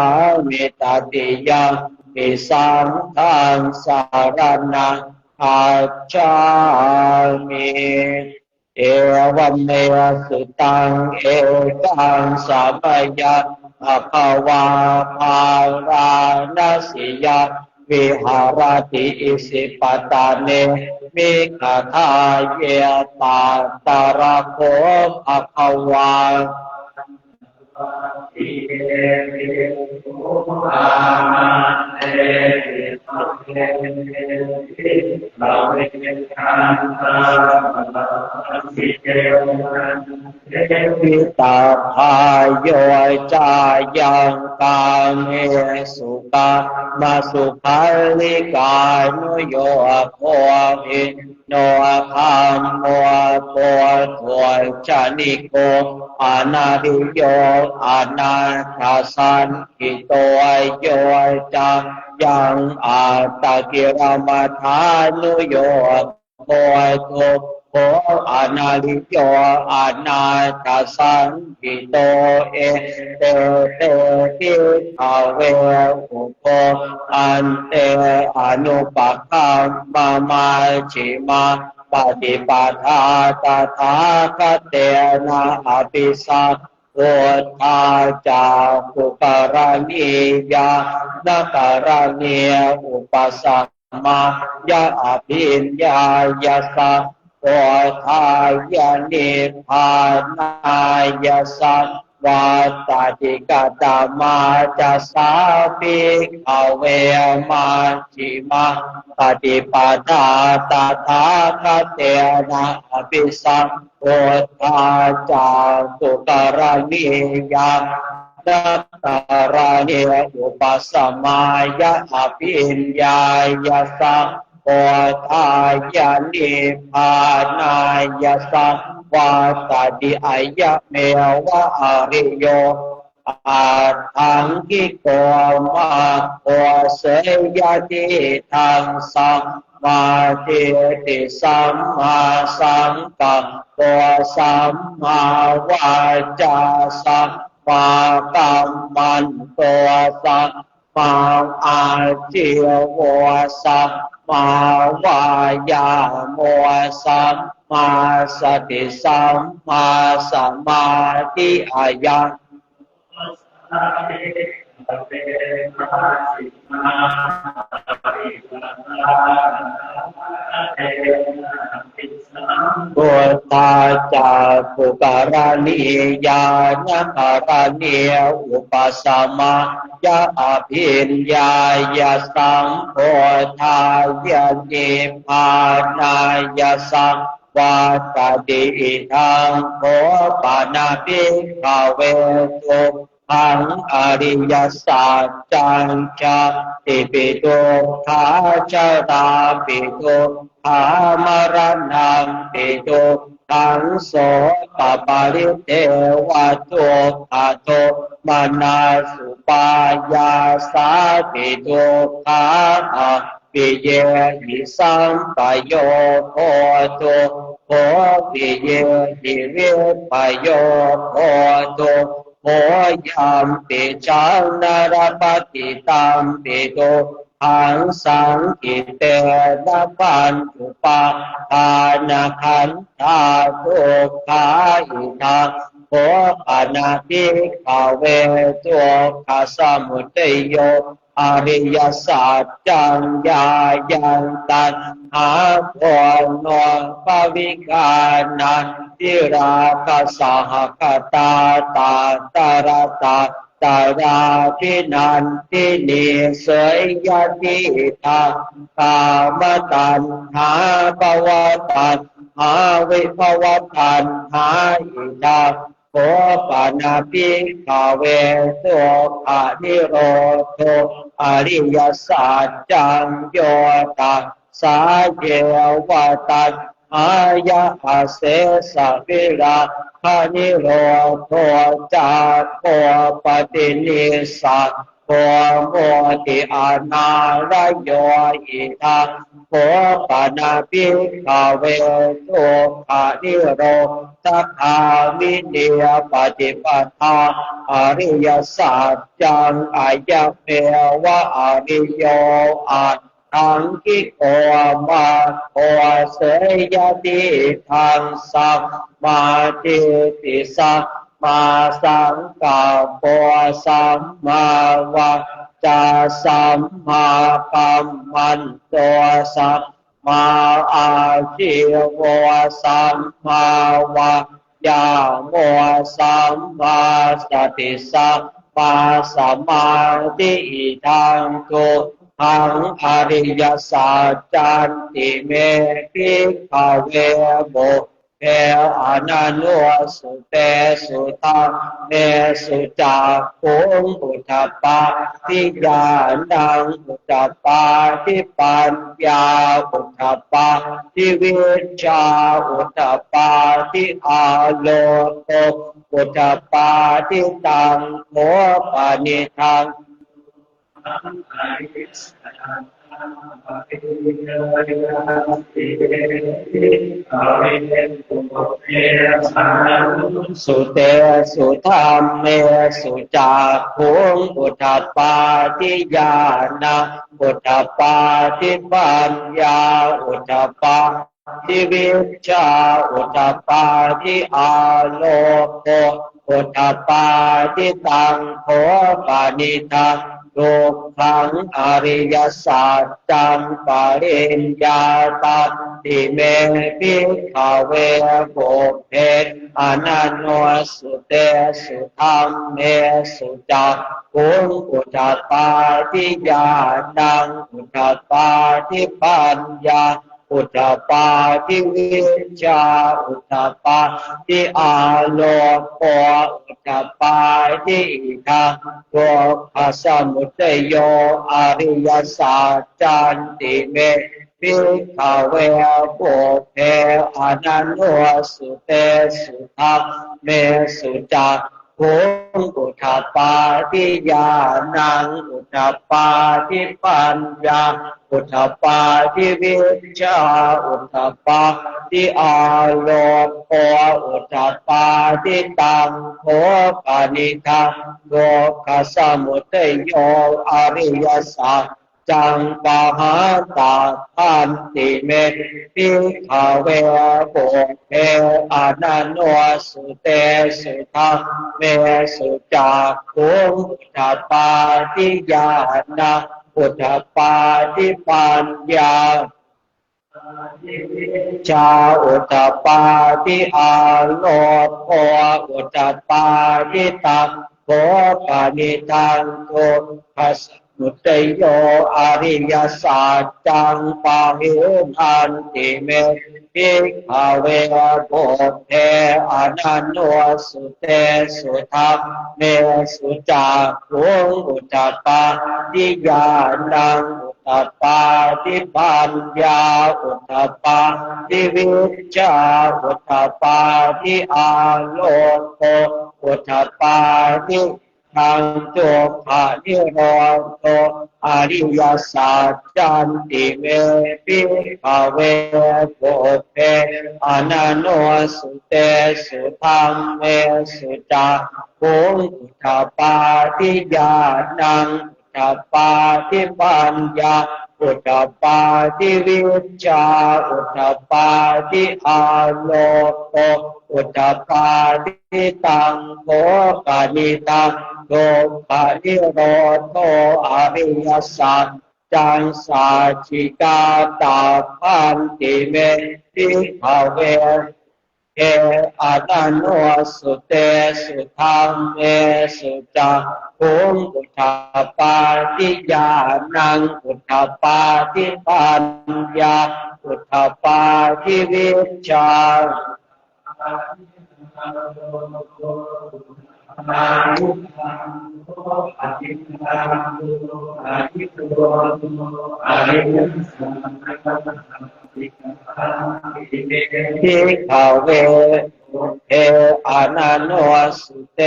มิตติยัมปิสังฆังสารนังคัจฉามิเอวัมเมสุตังเอกังสัมปยะภควาภาราณสิยะวิหารติอิสิปตาเนมิขทาเยตาตระโคภควาอิเตปิภูอามาเตสัพเพติเราเอกขันธาสิเกวันเทวิตาภายโยจายังป กาเมสุกามาสุขัลลิกานุโยโภวิโนคัมโมโพโทจานิโกอนาริโยอนาคาสันกิโตโยจังยังอาตากิรมาทานุโยโพโทโพอนาลิโยอนาคาสันกิโตเอเตเตทิภาเวอุปอันเตอนุปัฏฐามาชิมาปฏิปทาตถาคเตนะอภิสัตโวทาจาปุกรณียานาการณียอุปสัมมายะอภิญญายาสัพโวทายานิพพานายาสัพวาตาติกาตามาจะสาปิขเวมาชิมาปฏิปทาตถาคเตนะอภิสัมโพธาจาตุกรณียานัตตารานิอุปสัมมายะอภิญญายาสัพโพธายานิพพานายาสัพวาตาติอายะเมวะอริโยอาทังกิโกมาโอเสยติทังสัมมาทิฏฐิสัมมาสังกัปปะสัมมาวาจาสัมมากัมมันโตสัมมาอาชีวะสัมมาวายาโมสัมมาสติสัมมาสมาธิอายังพุทธาจาปุการณียานาการณียอุปสัมมายะอภิญญายาสัมโพธายานิพพานายาสัมวาตาติทังโพปานาภิกขเวตุทังอริยสัจจังจะติปิโตทาจตาปิโตธามรณังปิโตทังโสปปาริเทวะโตอะโตมานาสุปายาสาปิโตธาปิเยหิสัมปโยโหตุโหปิเยหิวิปโยโหตุโหยามปิจังนารปฏิตัมปิโตหังสังกิเตนะปัญจุปาทานาขันธาทุกขาอิทังโหปานาภิกขเวทุกขสมุทัยโยอริยสัจจังญายังตันหาโพนปวิกานันติราคะสหคตาตาตารตาตาราทินันทินิเสยยติทางกามตัณหาภวตัณหาวิภวตัณหาอิทังโภปานาภิกขเวทุกขานิโรธอริยสัจจังโยตัสสาเยวตัสอายะอาเสสะวิราคานิโรธจากโพปฏินิสัตโพโมติอานาลโยอิทังโพปานาภิกขเวทุกขานิโรธคามิเนียปฏิปทาอริยสัจจังอายะเมวะอริโยอาทังกิโกมาโอเสยติทังสัมมาทิฏฐิสัมมาสังกัปปะสัมมาวาจาสัมมากัมมันโตสัมมาอาชีวะสัมมาวายาโมสัมมาสติสัมมาสมาธิทังทุทังอริยสัจจันติเมภิกขเวโมเ เพอนันโนสุเตสุธรรมเมสุจักขุงอุทธัปปาทิญาณังอุทธัปปาทิปัญญาอุทธัปปาทิวิชชาอุทธัปปาทิอาโลกอุทธัปปาทิตังโมปานิทังสุเตสุธรรมเมสุจักขุงอุทธัปปาทิญาณังอุทธัปปาทิปัญญาอุทธัปปาทิวิชชาอุทธัปปาทิอาโลกอุทธัปปาทิตังโขปานิทังทุกขังอริยสัจจังปริญญาตัสติเมภิกขเวปุพเพอนันโนสุเตสุธรรมเมสุจักขุงอุทธัปปาทิญาณังอุทธัปปาทิปัญญาอุทธัปปาทิวิชชาอุทธัปปาทิอาโลกอุทธัปปาทิอิทังทุกขสมุทัยโยอริยสัจจันติเมภิกขเวปุพเพอนันโนสุเตสุธรรมเมสุจักขุงอุทธัปปาทิญาณังอุทธัปปาทิปัญญาอุทธัปปาทิวิชชาอุทธัปปาทิอาโลกอุทธัปปาทิตังโขปานิทังโลกสมุทัยโยอริยสัจจังปะหาตาทันติเมภิกขเวปุพเพอนันโนสุเตสุธรรมเมสุจักขุงอุทธัปปาทิญาณังอุทธัปปาทิปัญญาชาอุทธัปปาทิอาโลกอุทธัปปาทิตังโขปานิทังทุกขสมุทัยโยอริยสัจจังปะหิทันติเมภิกขเวปุพเพอนันโนสุเตสุธรรมเมสุจักขุงอุทธัปปาทิญาณังอุทธัปปาทิปัญญาอุทธัปปาทิวิชชาอุทธัปปาทิอาโลกอุทธัปปาทิทางทุกขนิโรธอริยสัจจันติเมภิกขเวปุพเพอนันโนสุเตสุธรรมเมสุจักขุงอุทธัปปาทิญาณังอุทธัปปาทิปัญญาอุทธัปปาทิวิชชาอุทธัปปาทิอาโลกอุทธัปปาทิตังโขปานิทังทุกขนิโรธอริยสัจจังสาชิกาตาพันติเมภิกขเวเออนันโนสุเตสุธรรมเมสุจักขุงอุทธัปปาทิญาณังอุทธัปปาทิปัญญาอุทธัปปาทิวิชชาภิกขเวเออนันโนสุเต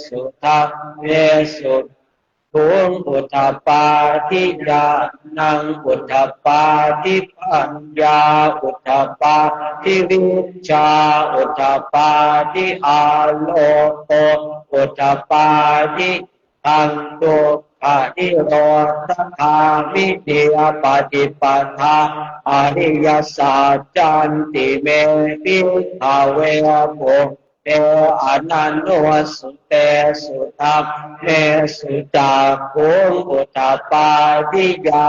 สุธรรมเมสุขุงอุทธัปปาทิญาณังอุทธัปปาทิปัญญาอุทธัปปาทิวิชชาอุทธัปปาทิอาโลกอุทธัปปาทิทังทุกขนิโรธคามิเดียปฏิปทาอริยสัจจันติเมภิกขเวปุพเพอนันโนสุเตสุธรรมเมสุจักขุงอุทธัปปาทิญา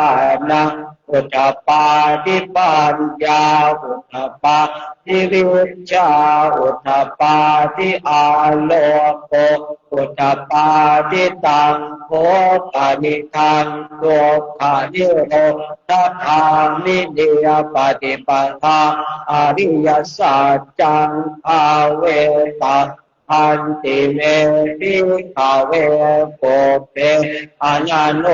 ณัง อุทธัปปาทิปัญญาอุทธัปปาทิวิชชาอุทธัปปาทิอาโลโกอุทธัปปาทิตังโภคานิทังโลกานิโรธธามิเดียปฏิปทาอริยสัจจังภาเวตาอันติเมทิขเวโกเปอนันโน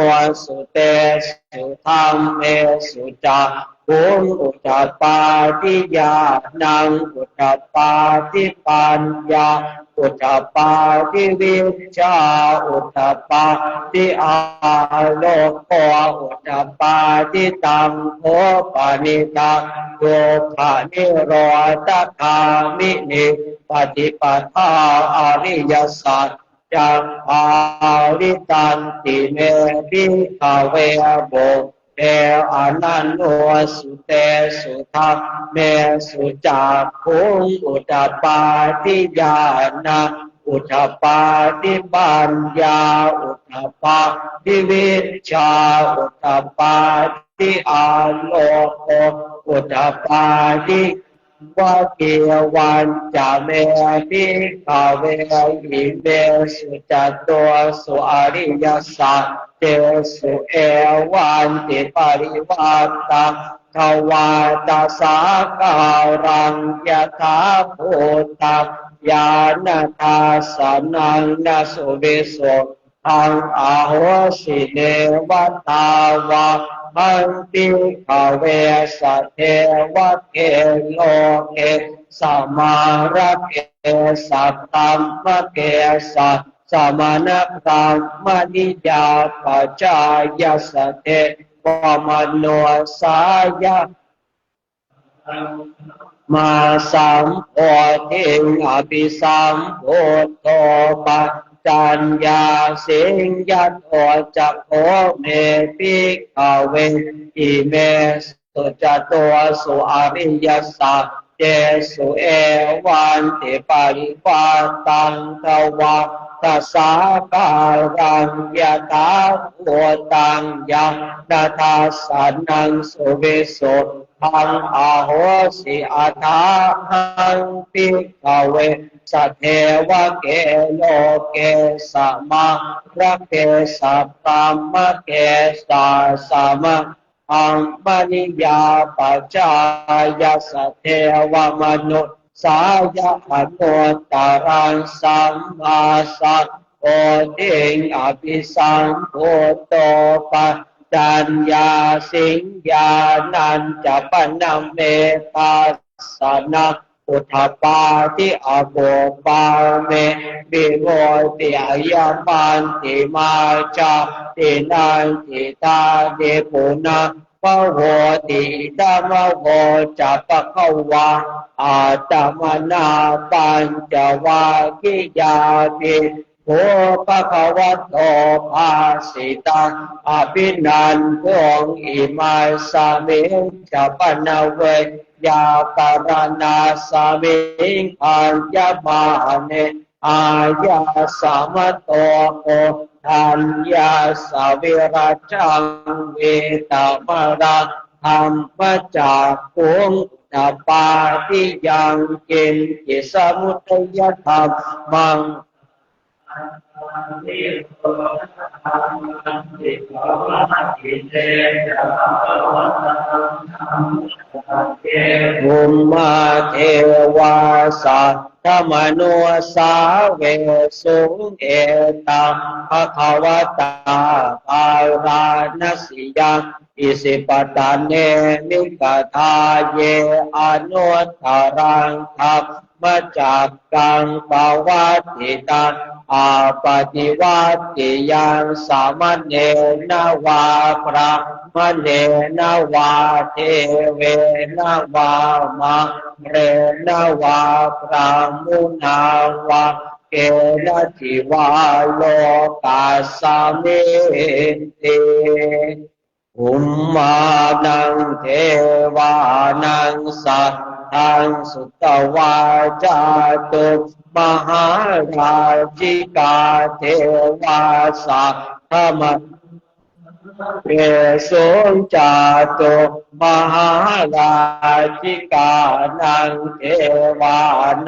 สุเตสุธรรมเมสุจาภูมิอุทธัปปาทิญาณังอุทธัปปาทิปัญญาอุทธัปปาทิวิชชาอุทธัปปาทิอาโลกโกอุทธัปปาทิตัมโภปนิตังโยคะนิโรธคามินิปฏิปทาอริยสัจจังภาริตันติเมภิกขเวโบเออนันโนสุเตสุทัพเมสุจักขุงอุทธัปปาทิญาณังอุทธัปปาทิปัญญาอุทธัปปาทิวิชชาอุทธัปปาทิอาโลโกอุทธัปปาทิวะเกวันจาเมภิกขเวหิเมสุจตัวสุอริยสัจเจสุเอวันติปริวัตตังทวาตาสาการังยะถาภูตังญาณทาสนังนาสุวิโสทังอาโหสิเนวตาวะอันติขเวสเทวะเกโลเกสัมมาระเกสัตตัมมะเกสัตสมานะตัมมนิยาปัจจายสเทวมโนสายะมาสัมโพธิอภิสัมโพธปัจจัญญาสิงยัตโอจักโขเมภิกขเวอิเมสุจตัวสุอริยสัจเจสุเอวันติปริปัตตังทวาตัสสาการังยะถาภูตังยังนาทาสานังสุวิโสทังอาโหสิอาทาหังปิกเวสัทเทวะเกโลเกสัมมาระเกสัตตัมมะเกสัสมะอังมณิยาปัจจายสเทวมนุสายะอนุตตรังสัมมาสัพโอทิงอภิสัมพุทโตปัจจัญญาสิงญานันจะปนัมเมตัสสนะอุทธัปปาทิอโภปาเมวิโมติอายามันติมาจาตินันติตาเดปุนะปะโหติธัมโมจะปะคะวะอาตมนาปัญจวัคคียามิโภปะคะวะโตภาสิตังอภินันทงอิมาสามิจะปนะเวยาการณาสามิงอัญญมาเนอายาสามโตโกทัญญาสวิราชังเวตามรังธรรมจากขุงตปาทิยังกินจิสมุทัยธรรมังภุมมาเทวาสัตธรรมโนสาเวสุเอตัมภะคะวะตาปาราณสิยังอิสิปตาเนมิกทาเยอนุตตรังธัมมจักกังปวัตติตังอาปฏิวัติยังสามเณรวาพระมเณรวาเทเวนวามะเรนวาพระมุนาวาเกณจิวาโลกาสมิติอุมมานังเทวานังสัตทังสุตวาจาตุมหาราชิกาเทวาสัทธม เวสุงจาตุมหาราชิกานังเทวา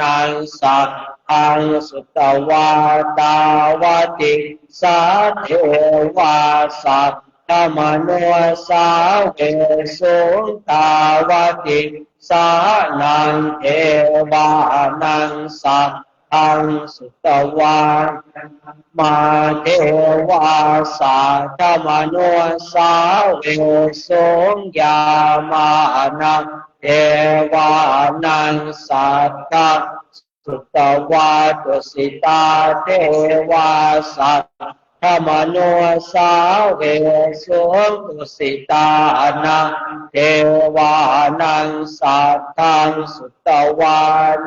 นังสัพพังสุตวาตาวติสาเทวาสัพพมโนสาเวสุงตาวติสานังเทวานังสัพพังสุตวามาเทวาสาธมโนสาเวสุงยามานังเทวานังสัตตะสุตวาตุสิตาเทวาสัตธมโนสาเวสุงตุสิตานังเทวานังสัตตังสุตวา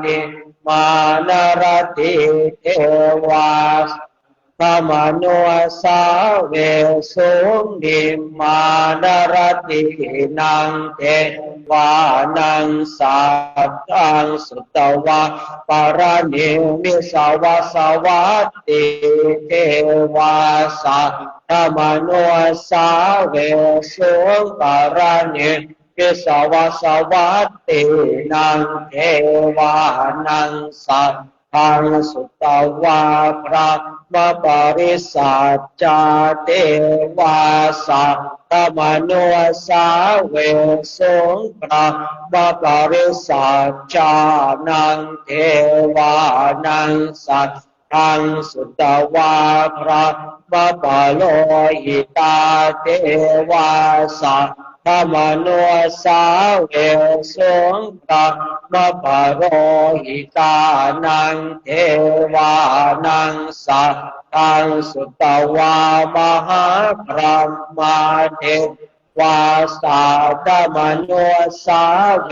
นิมานรติเทวาธรรมโนสาเวสุงนิมานรตินังเทวานังสัตตังสุตวาปารณิมิสาวาสวัตติเทวาสัตธรรมโนสาเวสุงปารณิมิสาวาสวัตตินังเทวานังสัตทังสุตวาพระมปริสัจจาเทวาสัตตมโนสาเวสุงพระมปริสัจจานังเทวานังสัตทังสุตวาพระมปโลหิตาเทวาสัตธรรมโนสาเวสุงพระมปโรหิตานังเทวานังสัตตังสุตวามหาพรหมาเทวาสาธรรมโนสาเว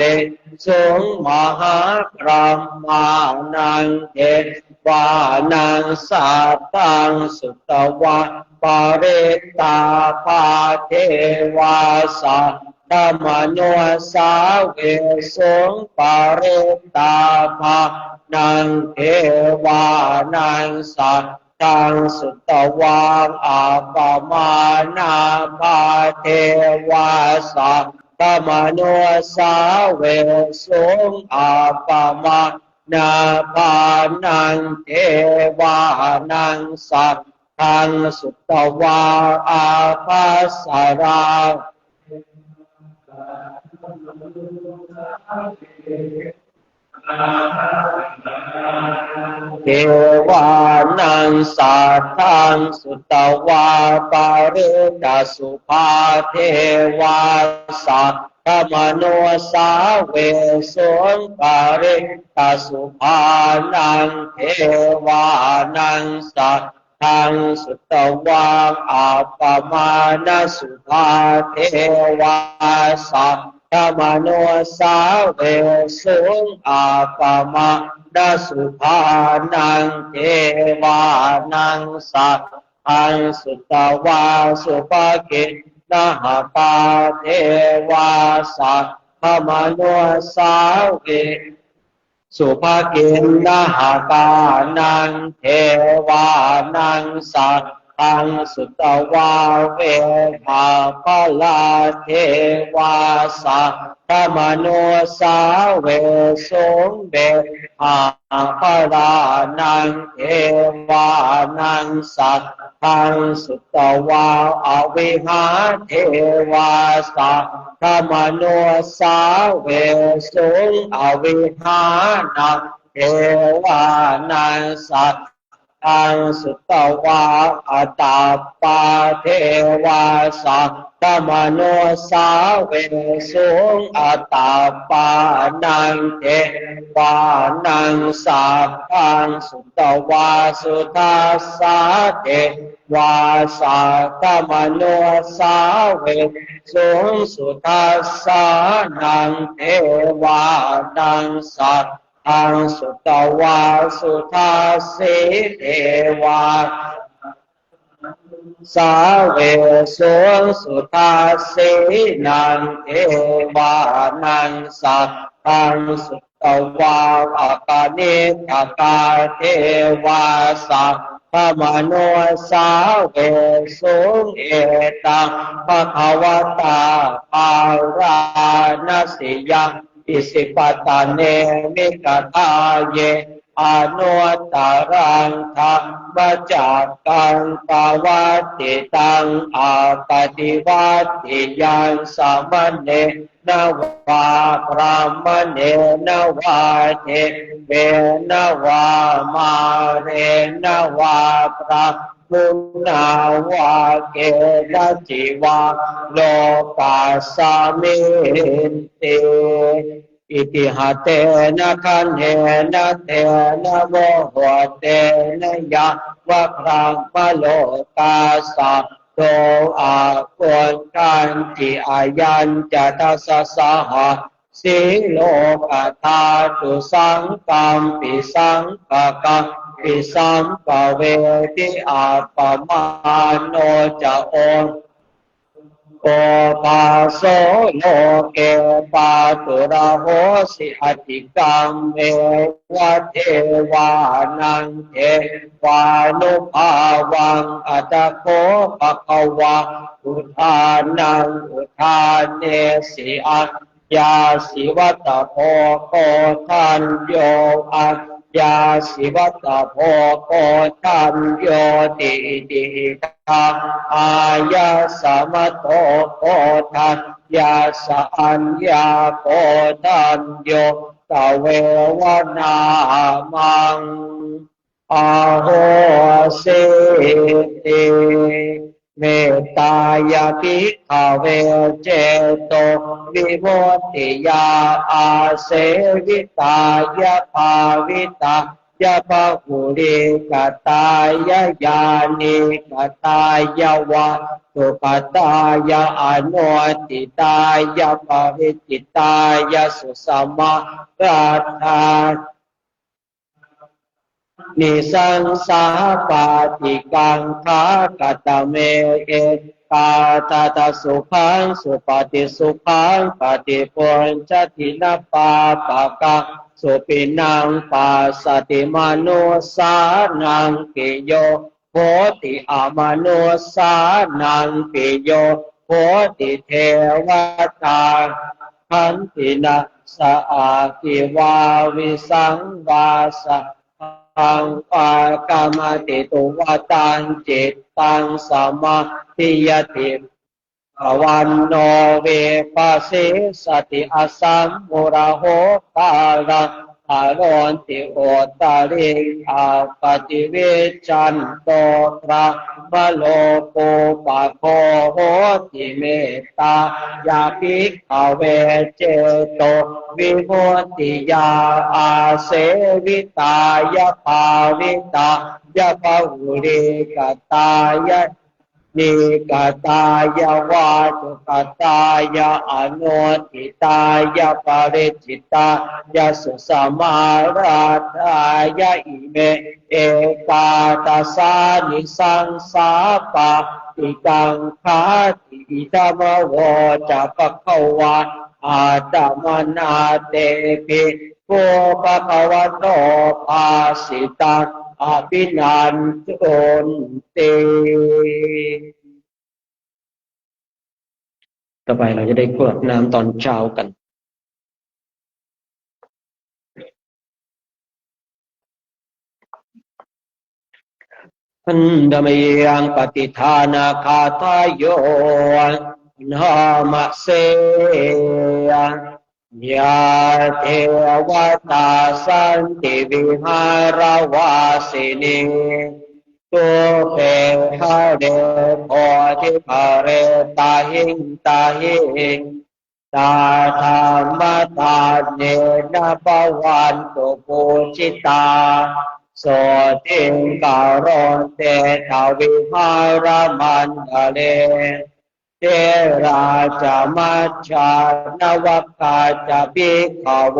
สุงมหาพรหมานังเทวานังสัตตังสุตวาปาริตาภาเทวาสัตธรรมโนสาเวสุงปาริตาภานังเทวานังสัตตังสุตวาอาปมานาภาเทวาสัตธรรมโนสาเวสุงอาปมานาภานังเทวานังสัตตังสุตวาอาภัสสราเทวานังสัตตังสุตวาปาริตาสุภาเทวาสัตธรรมโนสาเวสุงปาริตาสุภานังเทวานังสัตตังสุตวาอาปมาณสุภาเทวาสัตธรรมโนสาเวสุงอาปมาณสุภานังเทวานังสัตตังสุตวาสุภกินะหปาเทวาสัตธรรมโนสาเวสุภกินนะหกานังเทวานังสัตตังสุตวาเวภาภลาเทวาสัตธรรมโนสาเวสุงเบภาภลานังเทวานังสัตตังสุตวาอวิหาเทวาสัตธรรมโนสาเวสุงอวิหานังเทวานังสัตตังสุตวาอัตตาปาเทวาสัตธรรมโนสาเวสุงอัตตาปานังเทวานังสัตตังสุตวาสุทัสสะเทวาสัตธรรมโนสาเวสุงสุทัสสะนังเทวานังสัตตังสุตวาสุทัสสิเทวาสาเวสุงสุทัสสินังเทวานังสัตตังสุตวาอากานิกากาเทวาสัต พระมโนสาเวสุงเอตังภะคะวตาภาราณสิยังอิสิปตาเนมิกตาเยอนุตตรังธรรมจักกังปวัตติตังอาปฏิวัติยังสัมมเนนวาพระมเนนวาเทเวนวามาเรนวาพระมุนาวาเกณจิวาโลกาสามิเตอิติหะเตนะขันเทนะเตนะโมโหเตนะยะวะครังมโลกาสัพโตอาโกนกันจิอายัญจะทัสสะสหะสิโลกธาตุสังกัมปิสังกะกัมปิสัมปะเวทิอาปมาโนจะโอโอปาโสโลเกปาตุระโหสิอธิกัมเมวะเทวานังเทวานุภาวังอัตโคภะคะวะอุทานังอุทานเนสิอัญญาสิวัตโพโกทันโยอัญญาสิวัตโพโกทันโยติติทังอายาสมัตโตโกทันยาสอัญญาโกทันโยตเววนามังอาโหสิติเมตตายาภิกขเวเจโตวิมุตติยาอาเสวิตายาภาวิตายาภาหุริกตายาญาณิกตายาวะสุขตายาอนุติตายาภวิจิตายาสุสมาราธานิสังสาปาติกังคากตเมเอกาตาตสุขังสุปฏิสุขังปฏิปุญจทินาปาปะกังสุปินังปัสสติมนุสานังปิโยโหติอมนุสานังปิโยโหติเทวตาขันตินะสะอาติวาวิสังวาสะตังปากามติตุวตังจิตตังสมาธิยติภวันโนเวปัสสิสติอสัมมุระโหกาลังอารอนติโอตาริอาปฏิเวชันโตพระมโลโกปะโคโหติเมตตายาภิกขเวเจโตวิมุตติยาอาเสวิตายาภาวิตายาภาหุริกตายานิกตายาวาตุกตายาอนุติตายาปริจิตายาสุสมาราธายาอิเมเอกาตัสสานิสังสาปะติกังคาติอิธรรมโวจะปะคะวะอาตมนาเตปิโกปะคะวะโตภาสิตังอภินันโทนเตต่อไปเราจะได้กรวดน้ำตอนเช้ากันอันดามยังปฏิทานาคาทายโยนามาเสยาเทวตาสันติวิหารวาสินีตุเปหะเรโพธิภะเรตาหิงตาหิงตาธรรมตาเนนะปวันตุปูจิตาโสติงการันเตทวิหารมันทะเลเทราจามัจจานวัคคาจะภิกขโว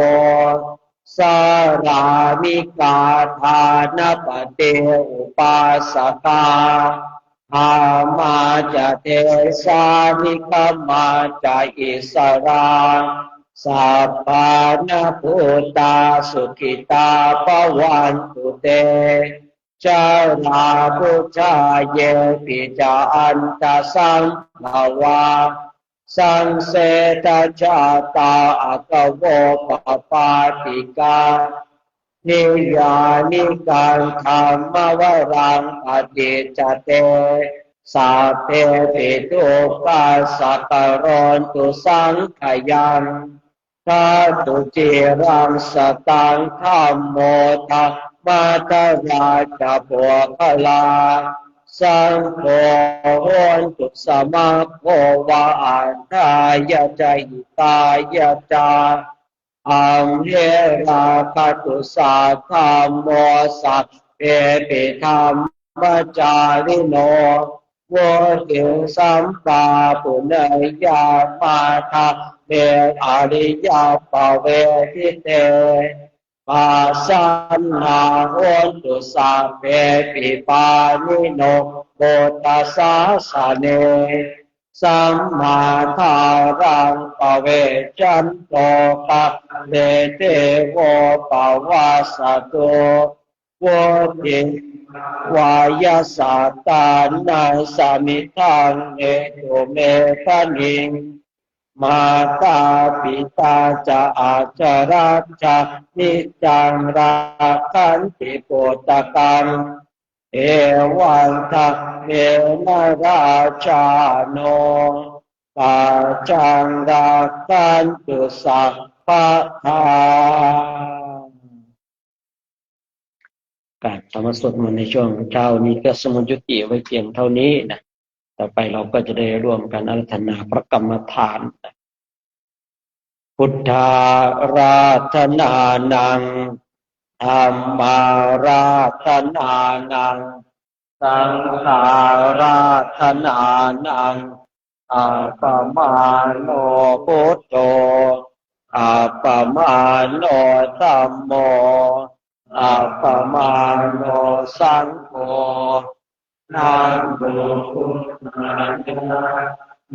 สารามิกาทานปเตอุปาสกาอามาจะเทสานิกามาจะอิสราสัพพานะพุตตาสุขิตาปวันตุเต จาราพุชาเยปิจาอันตสังภาวาสังเสตจาตาอัตโวปปาติกานิยานิการธรรมวรังปฏิจจเตสัพเพปิตุปัสสะกะโรนตุสังขยังทาตุจิรังสตังธัมโมทัมมาตราจาปุคลาสังโฆโหนตุสมาโภวะอันทายะจหิตายะจาอัมเหราคตุสาธัมโมสัพเพปิธัมมจาริโนโวติสัมปาปุเนยามาทาเมอริยาปเวทิเตปัสสันนาโหนตุสัพเพปิปานิโนโพธัสสะสะเนสัมมาทารังปเวจันโตปะเดเตโวปวาสโตโวติวายาสัตตานังสามิทังเนตุเมฆนิงมาตาปิตาจะอาจาราชานิจังราคันติโกตกังเอวันทักเมนาราชาโนปาจังราคันตุสัพพะทาการธรรมสวดมนต์ในช่วงเช้านี้ก็สมยุติไว้เพียงเท่านี้นะต่อไปเราก็จะได้ร่วมกันอาราธนาพระกรรมฐานนะพุทธาราธนานังธัมมาราธนานังสังฆาราธนานังอัปปมาโนพุทโธอัปปมาโนธัมโมอัปปมาโนสังโฆนะโมพุทธายะ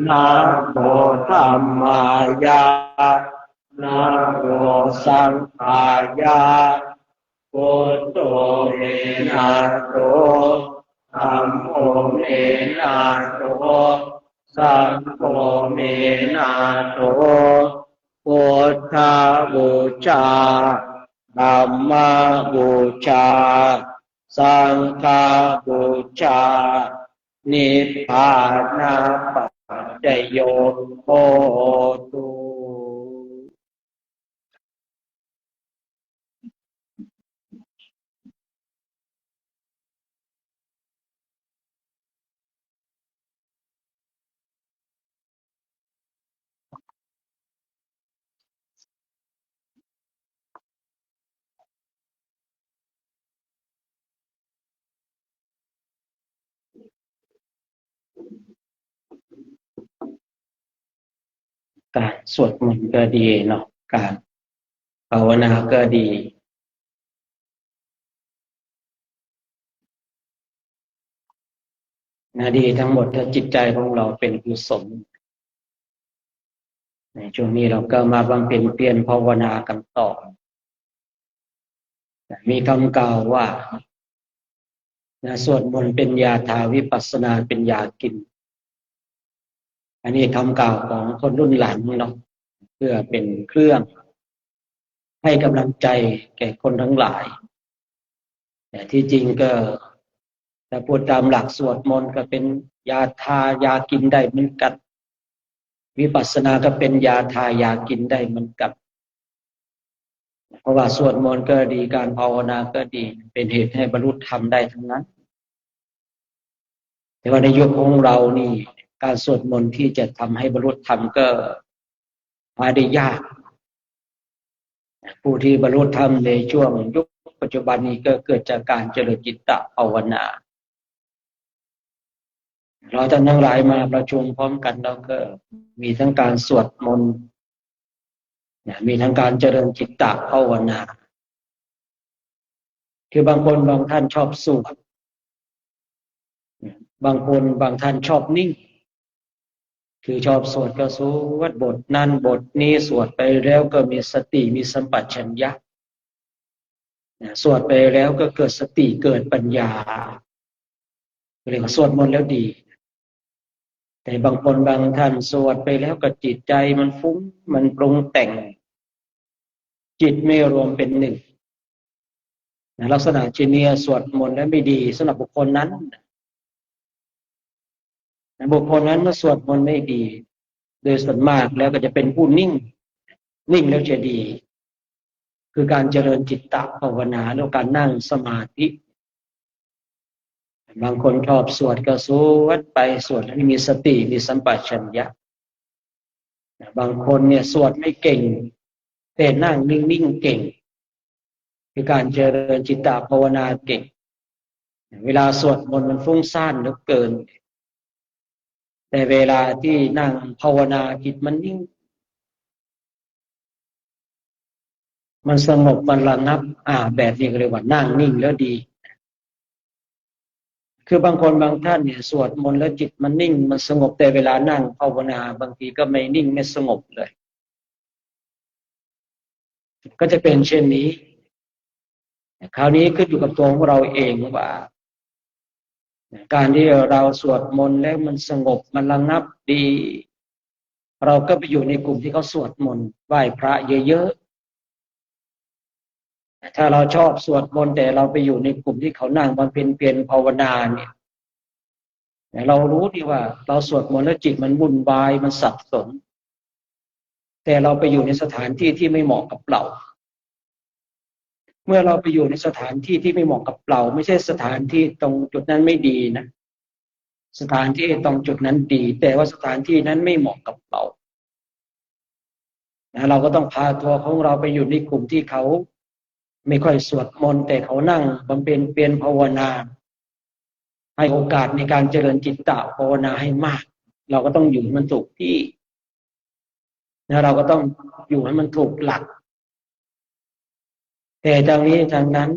นะโมธัมมายะนะโมสังฆายะพุทโธเมนะโตธัมโมเมนะโตสังโฆเมนะโตพุทธบูชาธัมมบูชาสังฆบูชานิพพานาปัจจโยโหตุการสวดมนต์ก็ดีเนาะการภาวนาก็ดีดีทั้งหมดถ้าจิตใจของเราเป็นกุศลในช่วงนี้เราก็มาบำเพ็ญเพียรภาวนากันต่อมีคำกล่าวว่าสวดมนต์เป็นยาทาวิปัสสนาเป็นยากินอันนี้คำกล่าวของคนรุ่นหลังเนาะเพื่อเป็นเครื่องให้กำลังใจแก่คนทั้งหลายแต่ที่จริงก็ถ้าพูดตามหลักสวดมนต์ก็เป็นยาทายากินได้เหมือนกันวิปัสสนาก็เป็นยาทายากินได้เหมือนกันเพราะว่าสวดมนต์ก็ดีการภาวนาก็ดีเป็นเหตุให้บรรลุธรรมได้ทั้งนั้นแต่ว่าในยุคของเรานี่การสวดมนต์ที่จะทำให้บรรลุธรรมก็หาได้ยากผู้ที่บรรลุธรรมในช่วงยุคปัจจุบันนี้ก็เกิดจากการเจริญจิตตภาวนาเราท่านทั้งหลายมาประชุมพร้อมกันเราก็มีทั้งการสวดมนต์มีทั้งการเจริญจิตตภาวนาคือบางคนบางท่านชอบสวดบางคนบางท่านชอบนิ่งคือชอบสวดก็สวดบทนั้นบทนี้สวดไปแล้วก็มีสติมีสัมปชัญญะ สวดไปแล้วก็เกิดสติเกิดปัญญาเรียกว่าสวดมนต์แล้วดีแต่บางคนบางท่านสวดไปแล้วก็จิตใจมันฟุ้งมันปรุงแต่งจิตไม่รวมเป็นหนึ่งลักษณะเช่นนี้สวดมนต์แล้วไม่ดีสำหรับบุคคลนั้นบุคคลนั้นเมื่อสวดมนต์ไม่ดีโดยส่วนมากแล้วก็จะเป็นผู้นิ่งแล้วจะดีคือการเจริญจิตตภาวนาแล้วการนั่งสมาธิบางคนชอบสวดก็สวดไปสวดแล้วมีสติมีสัมปชัญญะบางคนเนี่ยสวดไม่เก่งแต่นั่งนิ่งเก่งคือการเจริญจิตตภาวนาเก่งเวลาสวดมนต์มันฟุ้งซ่านเหลือเกินแต่เวลาที่นั่งภาวนาจิตมันนิ่งมันสงบมันระงับแบบนี้ก็เรียกว่านั่งนิ่งแล้วดีคือบางคนบางท่านเนี่ยสวดมนต์แล้วจิตมันนิ่งมันสงบแต่เวลานั่งภาวนาบางทีก็ไม่นิ่งไม่สงบเลยก็จะเป็นเช่นนี้คราวนี้ขึ้นอยู่กับตัวของเราเองว่าการที่เราสวดมนต์แล้วมันสงบมันระงับดีเราก็ไปอยู่ในกลุ่มที่เขาสวดมนต์ไหว้พระเยอะๆถ้าเราชอบสวดมนต์แต่เราไปอยู่ในกลุ่มที่เขานั่งบำเพ็ญเพียรภาวนาเนี่ยเรารู้ดีว่าเราสวดมนต์แล้วจิตมันวุ่นวายมันสับสนแต่เราไปอยู่ในสถานที่ที่ไม่เหมาะกับเราเมื่อเราไปอยู่ในสถานที่ที่ไม่เหมาะกับเราไม่ใช่สถานที่ตรงจุดนั้นไม่ดีนะสถานที่ตรงจุดนั้นดีแต่ว่าสถานที่นั้นไม่เหมาะกับเราเราก็ต้องพาตัวของเราไปอยู่ในกลุ่มที่เขาไม่ค่อยสวดมนต์แต่เขานั่งบำเพ็ญเพียรภาวนาให้โอกาสในการเจริญจิตตภาวนาให้มากเราก็ต้องอยู่ให้มันถูกที่เราก็ต้องอยู่ให้มันถูกหลักแต่ทางนี้ทางนั้น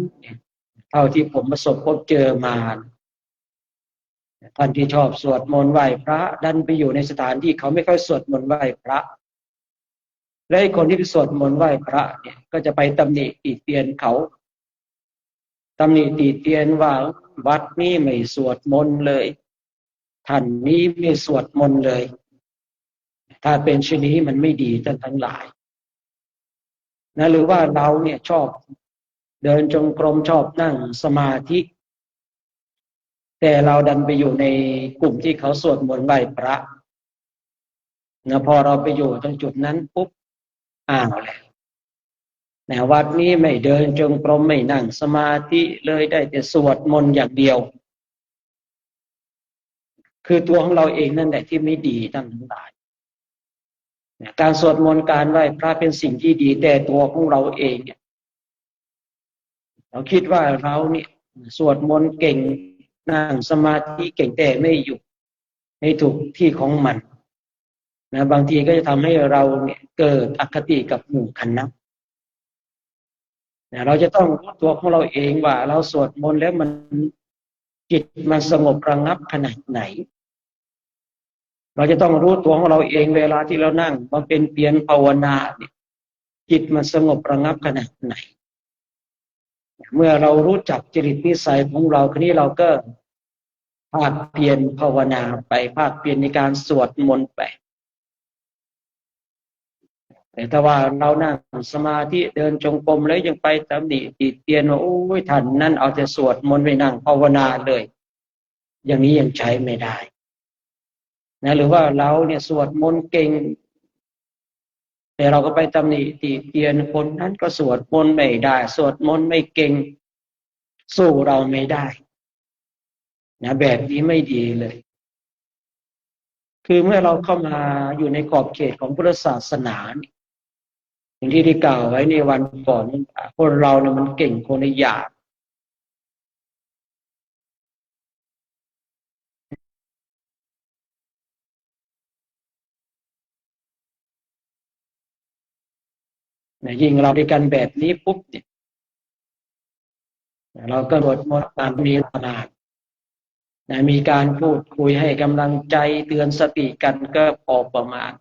เท่าที่ผมประสบพบเจอมาท่านที่ชอบสวดมนต์ไหว้พระดันไปอยู่ในสถานที่เขาไม่ค่อยสวดมนต์ไหว้พระและคนที่ไปสวดมนต์ไหว้พระเนี่ยก็จะไปตำหนิติเตียนเขาตำหนิติเตียนว่าวัดนี้ไม่สวดมนต์เลยท่านนี้ไม่สวดมนต์เลยถ้าเป็นเช่นนี้มันไม่ดีท่านทั้งหลายหรือว่าเราเนี่ยชอบเดินจงกรมชอบนั่งสมาธิแต่เราดันไปอยู่ในกลุ่มที่เขาสวดมนต์ไหว้พระพอเราไปอยู่ตรงจุดนั้นปุ๊บแล้ววัดนี้ไม่เดินจงกรมไม่นั่งสมาธิเลยได้แต่สวดมนต์อย่างเดียวคือตัวของเราเองนั่นแหละที่ไม่ดีท่านทั้งหลายการสวดมนต์การไหว้พระเป็นสิ่งที่ดีแต่ตัวของเราเองเนี่ยเราคิดว่าเราเนี่ยสวดมนต์เก่งนั่งสมาธิเก่งแต่ไม่อยู่ในถูกที่ของมันบางทีก็จะทำให้เราเนี่ยเกิดอคติกับหมู่คณะเราจะต้องรู้ตัวของเราเองว่าเราสวดมนต์แล้วมันจิตมันสงบระงับขนาดไหนเราจะต้องรู้ตัวของเราเองเวลาที่เรานั่งบำเพ็ญเพียรภาวนาเนี่ยจิตมันสงบระงับขนาดไหนเมื่อเรารู้จักจริตนิสัยของเราคราวนี้เราก็ภาคเพียรภาวนาไปภาคเพียรในการสวดมนต์ไปแต่ถ้าว่าเรานั่งสมาธิเดินจงกรมแล้วยังไปตำหนิติเตียนว่าโอ้ยท่านนั่นเอาแต่สวดมนต์ไปนั่งภาวนาเลยอย่างนี้ยังใช้ไม่ได้หรือว่าเราเนี่ยสวดมนต์เก่งแต่เราก็ไปตำหนิติเตียนคนนั้นก็สวดมนต์ไม่ได้สวดมนต์ไม่เก่งสู้เราไม่ได้แบบนี้ไม่ดีเลยคือเมื่อเราเข้ามาอยู่ในขอบเขตของพุทธศาสนาอย่างที่ได้กล่าวไว้ในวันก่อนคนเราเนี่ยมันเก่งคนละอย่างยิ่งเราด้วยกันแบบนี้ปุ๊บเนี่ยเราก็ลดมดการมีขนาดมีการพูดคุยให้กำลังใจเตือนสติกันก็พอประมาณ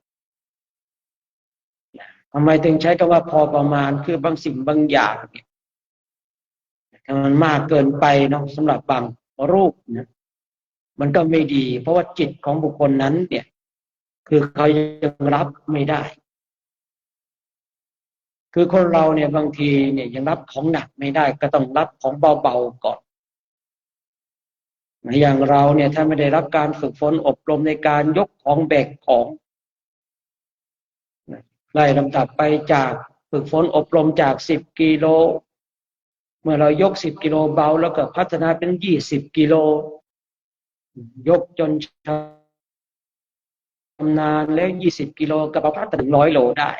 ทำไมถึงใช้คำว่าพอประมาณคือบางสิ่งบางอย่างเนี่ย มันมากเกินไปเนาะสำหรับบางรูปนะมันก็ไม่ดี เพราะว่าจิตของบุคคลนั้นเนี่ยคือเขายังรับไม่ได้ คือคนเราเนี่ยบางทีเนี่ยยังรับของหนักไม่ได้ก็ต้องรับของเบาๆก่อนอย่างเราเนี่ยถ้าไม่ได้รับการฝึกฝนอบรมในการยกของแบกของไล่ลำดับไปจากฝึกฝนอบรมจาก10 กิโลเมื่อเรายก10 กิโลเบาแล้วก็พัฒนาเป็น20 กิโลยกจนชำนาญแล้ว20 กิโลก็พัฒนาถึง100 โลได้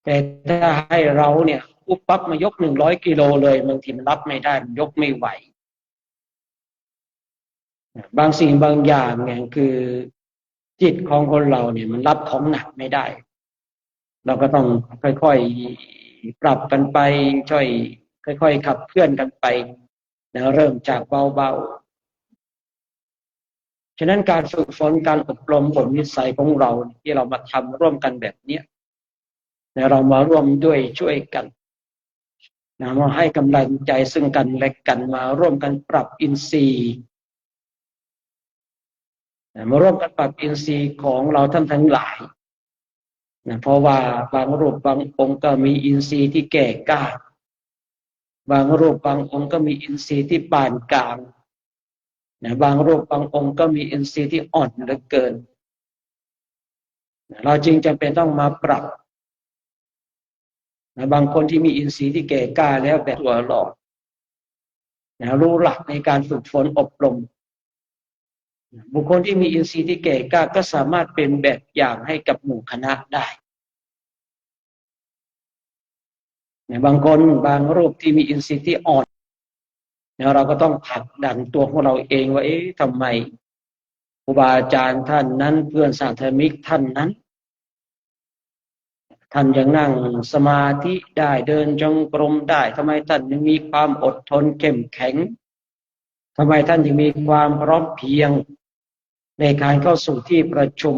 แต่ถ้าให้เราเนี่ยปุ๊บปั๊บมายก100 กิโลเลยบางทีมันรับไม่ได้มันยกไม่ไหวบางสิ่งบางอย่างเนี่ยคือจิตของคนเราเนี่ยมันรับของหนักไม่ได้เราก็ต้องค่อยๆปรับกันไปช่วยค่อยๆขับเคลื่อนกันไปนะเริ่มจากเบาๆฉะนั้นการฝึกฝนการอบรมบ่มนิสัยของเราที่เรามาทำร่วมกันแบบนี้นะเรามาร่วมด้วยช่วยกันนะมาให้กำลังใจซึ่งกันและกันมาร่วมกันปรับอินทรีย์มาร่วมกันปรับอินทรีย์ของเราท่านทั้งหลายนะเพราะว่าบางรูปบางองค์ก็มีอินทรีย์ที่แก่กล้าบางรูปบางองค์ก็มีอินทรีย์ที่ปานกลางนะบางรูปบางองค์ก็มีอินทรีย์ที่อ่อนเหลือเกินนะเราจึงจำเป็นต้องมาปรับนะบางคนที่มีอินทรีย์ที่แก่กล้าแล้วแต่ตัวหลอดนะรู้หลักในการฝึกฝนอบรมบุคคลที่มีอินทรีย์ที่แก่กล้าก็สามารถเป็นแบบอย่างให้กับหมู่คณะได้บางคนบางรูปที่มีอินทรีย์ที่อ่อนเราก็ต้องผลักดันตัวของเราเองว่าทำไมครูบาอาจารย์ท่านนั้นเพื่อนสาธมิกท่านนั้นท่านยังนั่งสมาธิได้เดินจงกรมได้ทำไมท่านยังมีความอดทนเข้มแข็งทำไมท่านยังมีความพร้อมเพรียงในการเข้าสู่ที่ประชุม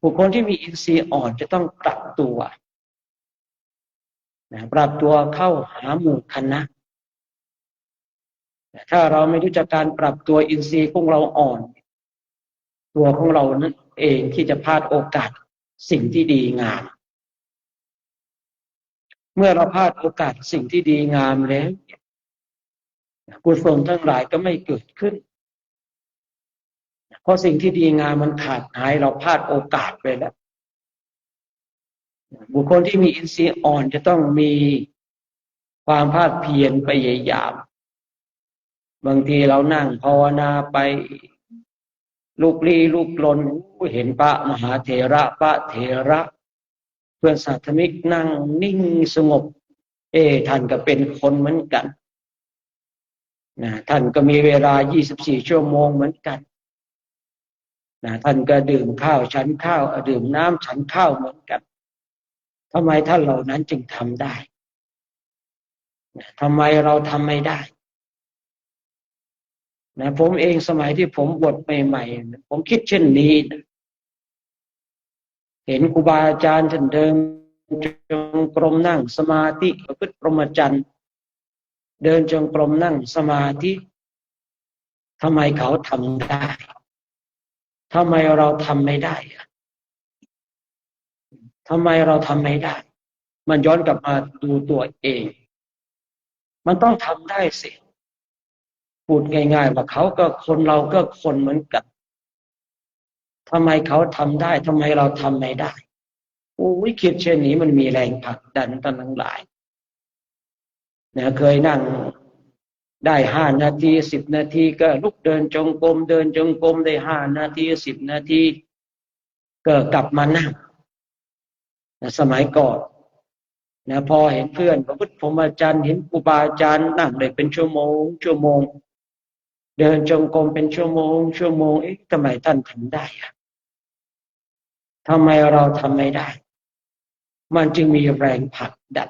บุคคลที่มีอินทรีย์อ่อนจะต้องปรับตัวปรับตัวเข้าหาหมู่คณะถ้าเราไม่รู้จักการปรับตัวอินทรีย์ของเราอ่อนตัวของเรานั่นเองที่จะพลาดโอกาสสิ่งที่ดีงามเมื่อเราพลาดโอกาสสิ่งที่ดีงามแล้วกุศลทั้งหลายก็ไม่เกิดขึ้นเพราะสิ่งที่ดีงามมันขาดหายเราพลาดโอกาสไปแล้วบุคคลที่มีอินทรีย์อ่อนจะต้องมีความภาคเพียรพยายามบางทีเรานั่งภาวนาไปลุกลี้ลุกลนเห็นพระมหาเถระพระเถระเพื่อนสาธมิกนั่งนิ่งสงบท่านก็เป็นคนเหมือนกันนะท่านก็มีเวลา24 ชั่วโมงเหมือนกันนะท่านก็ดื่มข้าวฉันข้าวดื่มน้ำฉันข้าวเหมือนกันทำไมท่านเหล่านั้นจึงทำได้นะทำไมเราทำไม่ได้นะผมเองสมัยที่ผมบวชใหม่ๆผมคิดเช่นนี้นะเห็นครูบาอาจารย์ท่านเดินจงกรมนั่งสมาธิประพฤติพรหมจรรย์เดินจงกรมนั่งสมาธิทำไมเขาทำได้ทำไมเราทำไม่ได้ทำไมเราทำไม่ได้มันย้อนกลับมาดูตัวเองมันต้องทำได้สิพูดง่ายๆว่าเขาก็คนเราก็คนเหมือนกันทำไมเขาทำได้ทำไมเราทำไม่ได้วิคิดเช่นนี้มันมีแรงผลักดันทั้งหลายเนี่ยเคยนั่งได้5 นาที10 นาทีก็ลุกเดินจงกรมเดินจงกรมได้5 นาที10 นาทีก็กลับมานั่งสมัยก่อนนะพอเห็นเพื่อนประพฤติพรหมจรรย์เห็นครูบาอาจารย์นั่งได้เป็นชั่วโมงเดินจงกรมเป็นชั่วโมงทำไมท่านทำได้ทำไมเราทำไม่ได้มันจึงมีแรงผลักดัน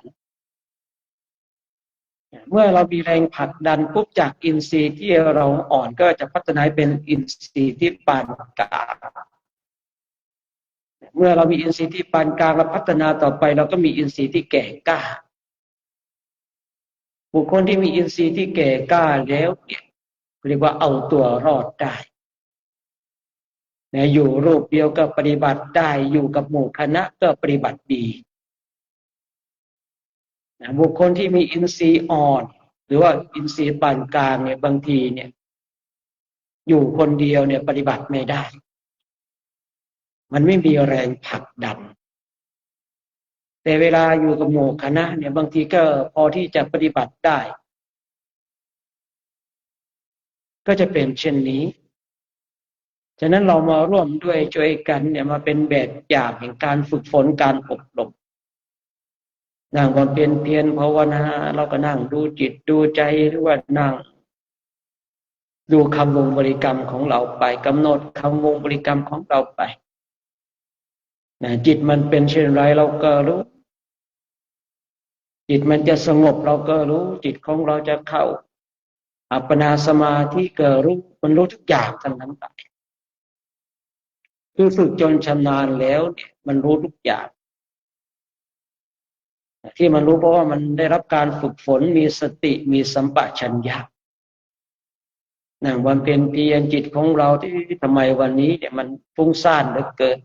เมื่อเรามีแรงผลักดันปุ๊บจากอินทรีย์ที่เราอ่อนก็จะพัฒนาเป็นอินทรีย์ที่ปานกลางเมื่อเรามีอินทรีย์ที่ปานกลางเราพัฒนาต่อไปเราก็มีอินทรีย์ที่แก่กล้า บุคคลที่มีอินทรีย์ที่แก่กล้าแล้วเนี่ยเรียกว่าเอาตัวรอดได้นะอยู่รูปเดียวก็ปฏิบัติได้อยู่กับหมู่คณะก็ปฏิบัติดีนะบุคคลที่มีอินทรีย์อ่อนหรือว่าอินทรีย์ปานกลางเนี่ยบางทีเนี่ยอยู่คนเดียวเนี่ยปฏิบัติไม่ได้มันไม่มีแรงผลักดันแต่เวลาอยู่กับหมู่คณะเนี่ยบางทีก็พอที่จะปฏิบัติได้ก็จะเป็นเช่นนี้ฉะนั้นเรามาร่วมด้วยช่วยกันเนี่ยมาเป็นแบบอย่างแห่งการฝึกฝนการอบรมนั่งบำเพ็ญเพียรภาวนาเราก็นั่งดูจิตดูใจหรือว่านั่งดูคำวงบริกรรมของเราไปกำหนดคำวงบริกรรมของเราไปนะจิตมันเป็นเช่นไรเราก็รู้จิตมันจะสงบเราก็รู้จิตของเราจะเข้าอัปปนาสมาธิก็รู้มันรู้ทุกอย่างทั้งนั้นไปคือฝึกจนชำนาญแล้วเนี่ยมันรู้ทุกอย่างที่มันรู้เพราะว่ามันได้รับการฝึกฝนมีสติมีสัมปชัญญะนั่งบำเพ็ญเพียรจิตของเราที่ทำไมวันนี้เนี่ยมันฟุ้งซ่านเหลือเกิน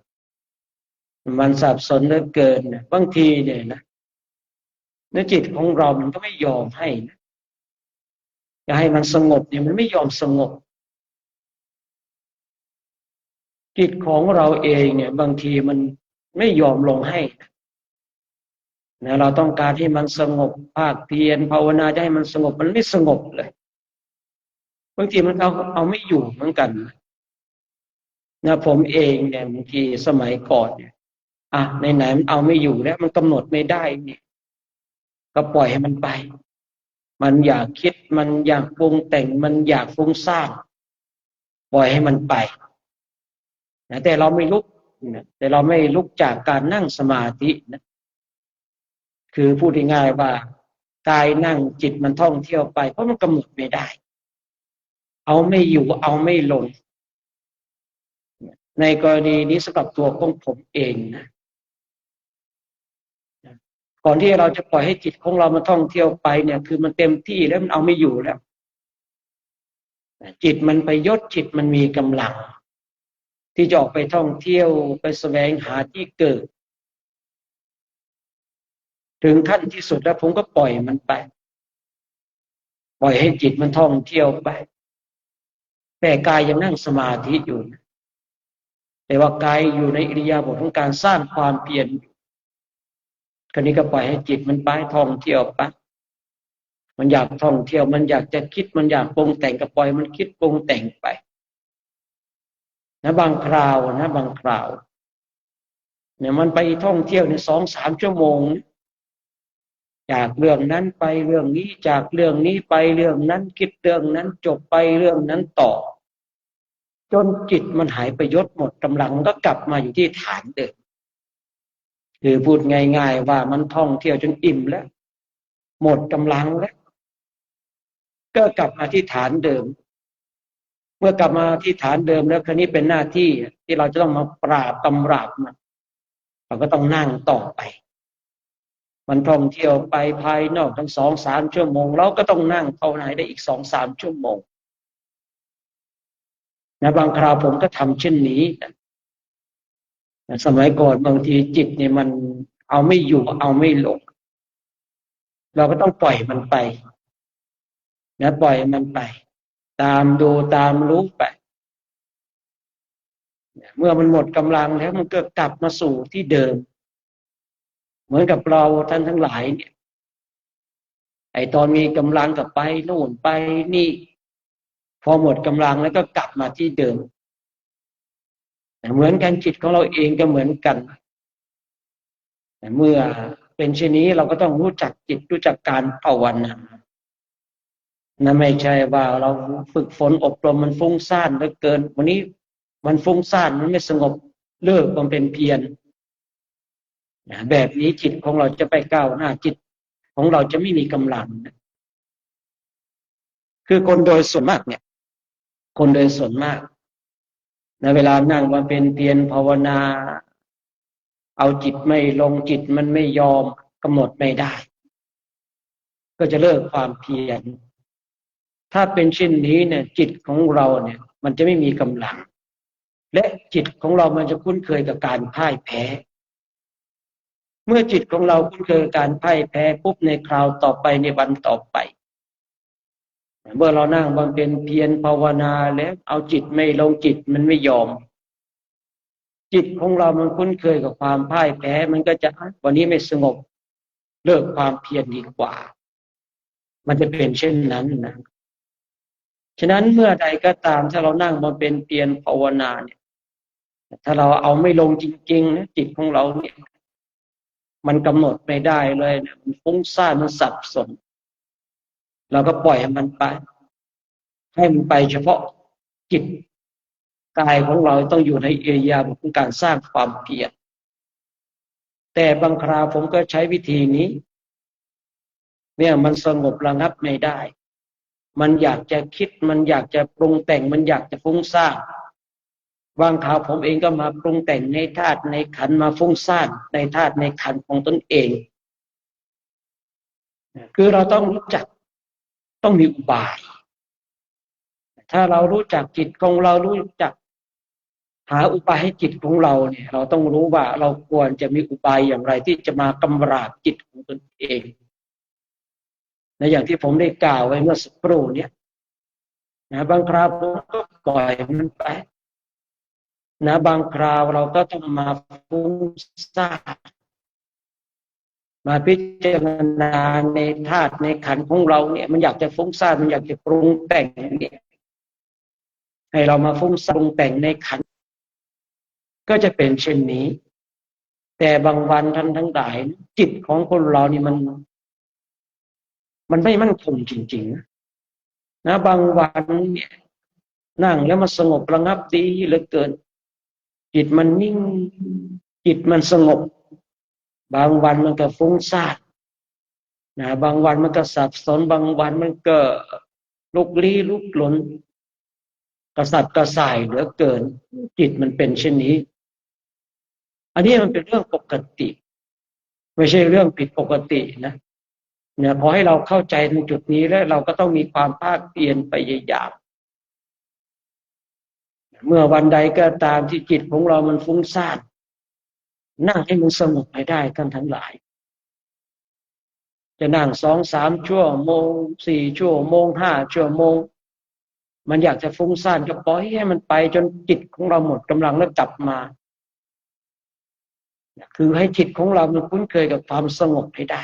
มันสับสนเหลือเกินบางทีเนี่ยนะเนื้อจิตของเรามันก็ไม่ยอมให้นะจะให้มันสงบเนี่ยมันไม่ยอมสงบจิตของเราเองเนี่ยบางทีมันไม่ยอมลงให้นะเราต้องการให้มันสงบภาคเพียรภาวนาจะให้มันสงบมันไม่สงบเลยบางทีมันเอาไม่อยู่เหมือนกันนะผมเองเนี่ยบางทีสมัยก่อนเนี่ยไหนมันเอาไม่อยู่แล้วมันกำหนดไม่ได้เนี่ยก็ปล่อยให้มันไปมันอยากคิดมันอยากปรุงแต่งมันอยากฟุ้งซ่านปล่อยให้มันไปนะแต่เราไม่ลุกนะแต่เราไม่ลุกจากการนั่งสมาธินะคือพูดง่ายๆว่ากายนั่งจิตมันท่องเที่ยวไปเพราะมันกำหนดไม่ได้เอาไม่อยู่เอาไม่ลงในกรณีนี้สำหรับตัวของผมเองนะก่อนที่เราจะปล่อยให้จิตของเรามาท่องเที่ยวไปเนี่ยคือมันเต็มที่แล้วมันเอาไม่อยู่แล้วจิตมันไปยศจิตมันมีกำลังที่จะออกไปท่องเที่ยวไปแสวงหาที่เกิดถึงขั้นที่สุดแล้วผมก็ปล่อยมันไปปล่อยให้จิตมันท่องเที่ยวไปแต่กายยังนั่งสมาธิอยู่แต่ว่ากายอยู่ในอิริยาบถของการสร้างความเพียรคราวนี้ก็ปล่อยให้จิตมันไปท่องเที่ยวไปมันอยากท่องเที่ยวมันอยากจะคิดมันอยากปรุงแต่งก็ปล่อยมันคิดปรุงแต่งไปนะบางคราวเนี่ยมันไปท่องเที่ยวใน2-3 ชั่วโมงจากเรื่องนั้นไปเรื่องนี้จากเรื่องนี้ไปเรื่องนั้นคิดเรื่องนั้นจบไปเรื่องนั้นต่อจนจิตมันหายไปยศหมดกำลังก็กลับมาอยู่ที่ฐานเดิมคือพูดง่ายๆว่ามันท่องเที่ยวจนอิ่มแล้วหมดกำลังแล้วก็กลับมาที่ฐานเดิมเมื่อกลับมาที่ฐานเดิมแล้วคราวนี้เป็นหน้าที่ที่เราจะต้องมาปราบกำราบมันเราก็ต้องนั่งต่อไปมันท่องเที่ยวไปภายนอกทั้ง2-3 ชั่วโมงเราก็ต้องนั่งภาวนาได้อีก2-3 ชั่วโมงนะบางคราวผมก็ทำเช่นนี้นะสมัยก่อนบางทีจิตเนี่ยมันเอาไม่อยู่เอาไม่ลงเราก็ต้องปล่อยมันไปนะปล่อยมันไปตามดูตามรู้ไปเมื่อมันหมดกำลังแล้วมันก็กลับมาสู่ที่เดิมเหมือนกับเราท่านทั้งหลายเนี่ยไอ้ตอนมีกำลังกับไปโน่นไปนี่พอหมดกำลังแล้วก็กลับมาที่เดิมเหมือนกันจิตของเราเองก็เหมือนกันเมื่อเป็นเช่นนี้เราก็ต้องรู้จักจิตรู้จักการภาวนานะไม่ใช่ว่าเราฝึกฝนอบรมมันฟุ้งซ่านเหลือเกินวันนี้มันฟุ้งซ่านมันไม่สงบเลิกความเป็นเพียรแบบนี้จิตของเราจะไปก้าวหน้าจิตของเราจะไม่มีกำลังคือคนโดยส่วนมากเนี่ยคนโดยส่วนมากในเวลานั่งบำเพ็ญเพียรภาวนาเอาจิตไม่ลงจิตมันไม่ยอมกำหนดไม่ได้ ก็จะเลิกความเพียรถ้าเป็นเช่นนี้เนี่ยจิตของเราเนี่ยมันจะไม่มีกำลังและจิตของเรามันจะคุ้นเคยกับการพ่ายแพ้เมื่อจิตของเราคุ้นเคยกับการพ่ายแพ้ปุ๊บในคราวต่อไปในวันต่อไปเมื่อเรานั่งบำเพ็ญเพียรภาวนาแล้วเอาจิตไม่ลงจิตมันไม่ยอมจิตของเรามันคุ้นเคยกับความพ่ายแพ้มันก็จะวันนี้ไม่สงบเลิกความเพียรดีกว่ามันจะเป็นเช่นนั้นนะฉะนั้นเมื่อใดก็ตามถ้าเรานั่งบำเพ็ญเพียรภาวนาเนี่ยถ้าเราเอาไม่ลงจริงๆนะจิตของเราเนี่ยมันกำหนดไม่ได้เลยนะมันฟุ้งซ่านมันสับสนเราก็ปล่อยให้มันไปให้มันไปเฉพาะจิตกายของเราต้องอยู่ในอิริยาบถของการสร้างความเพียรแต่บางคราวผมก็ใช้วิธีนี้เนี่ยมันสงบระงับไม่ได้มันอยากจะคิดมันอยากจะปรุงแต่งมันอยากจะฟุ้งซ่านบางคราวผมเองก็มาปรุงแต่งในธาตุในขันธ์มาฟุ้งซ่านในธาตุในขันธ์ของตนเองคือเราต้องรู้จักต้องมีอุบายถ้าเรารู้จักจิตของเรารู้จักหาอุบายให้จิตของเราเนี่ยเราต้องรู้ว่าเราควรจะมีอุบายอย่างไรที่จะมากำราบจิตของตนเองในอย่างที่ผมได้กล่าวไว้เมื่อสักครู่เนี่ยนะบางคราวผมก็ปล่อยมันไปนะบางคราวเราก็ต้องมาฟุ้งซ่านมาพิจารณาในธาตุในขันธ์ของเราเนี่ยมันอยากจะฟุ้งซ่านมันอยากจะปรุงแต่งเนี่ยให้เรามาฟุ้งซ่านปรุงแต่งในขันธ์ก็จะเป็นเช่นนี้แต่บางวันท่านทั้งหลายจิตของคนเรานี่มันไม่มั่นคงจริงๆนะบางวันเนี่ยนั่งแล้วมันสงบระงับดีเหลือเกินจิตมันนิ่งจิตมันสงบบางวันมันก็ฟุ้งซ่านนะบางวันมันก็สับสนบางวันมันก็ลุกลี้ลุกลนกระสับกระส่ายเหลือเกินจิตมันเป็นเช่นนี้อันนี้มันเป็นเรื่องปกติไม่ใช่เรื่องผิดปกตินะเนี่ยขอให้เราเข้าใจในจุดนี้แล้วเราก็ต้องมีความภาคเพียรพยายามเมื่อวันใดก็ตามที่จิตของเรามันฟุ้งซ่านนั่งให้มันสงบให้ได้ท่านทั้งหลายจะนั่ง2-3 ชั่วโมง4 ชั่วโมง5 ชั่วโมงมันอยากจะฟุ้งซ่านก็ปล่อยให้มันไปจนจิตของเราหมดกำลังแล้วกลับมาคือให้จิตของเรามันคุ้นเคยกับความสงบให้ได้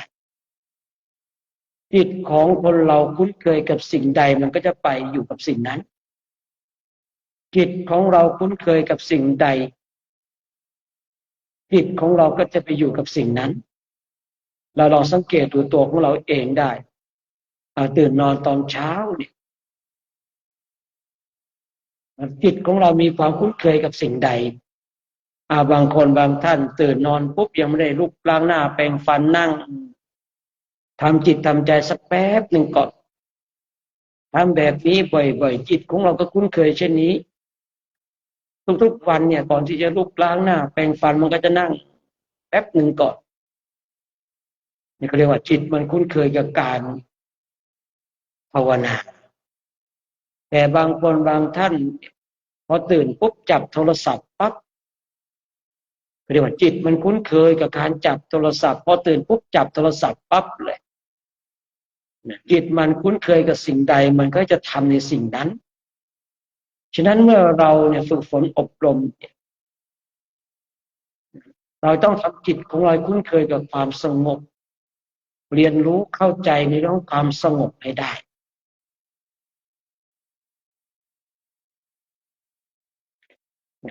จิตของคนเราคุ้นเคยกับสิ่งใดมันก็จะไปอยู่กับสิ่งนั้นจิตของเราคุ้นเคยกับสิ่งใดจิตของเราก็จะไปอยู่กับสิ่งนั้นเราลองสังเกตดูตัวของเราเองได้ตื่นนอนตอนเช้าเนี่ยจิตของเรามีความคุ้นเคยกับสิ่งใดบางคนบางท่านตื่นนอนปุ๊บยังไม่ได้ลุกล้างหน้าแปรงฟันนั่งทำจิตทำใจสักแป๊บหนึ่งก่อนทำแบบนี้บ่อยๆจิตของเราก็คุ้นเคยเช่นนี้ทุกๆวันเนี่ยก่อนที่จะลุกล้างหน้าแปรงฟันมันก็จะนั่งแป๊บหนึ่งก่อนนี่เขาเรียกว่าจิตมันคุ้นเคยกับการภาวนาแต่บางคนบางท่านพอตื่นปุ๊บจับโทรศัพท์ปั๊บเรียกว่าจิตมันคุ้นเคยกับการจับโทรศัพท์พอตื่นปุ๊บจับโทรศัพท์ปั๊บเลยจิตมันคุ้นเคยกับสิ่งใดมันก็จะทำในสิ่งนั้นฉะนั้นเมื่อเราเนี่ยฝึกฝนอบรมเราต้องทำจิตของเราคุ้นเคยกับความสงบเรียนรู้เข้าใจในเรื่องความสงบให้ได้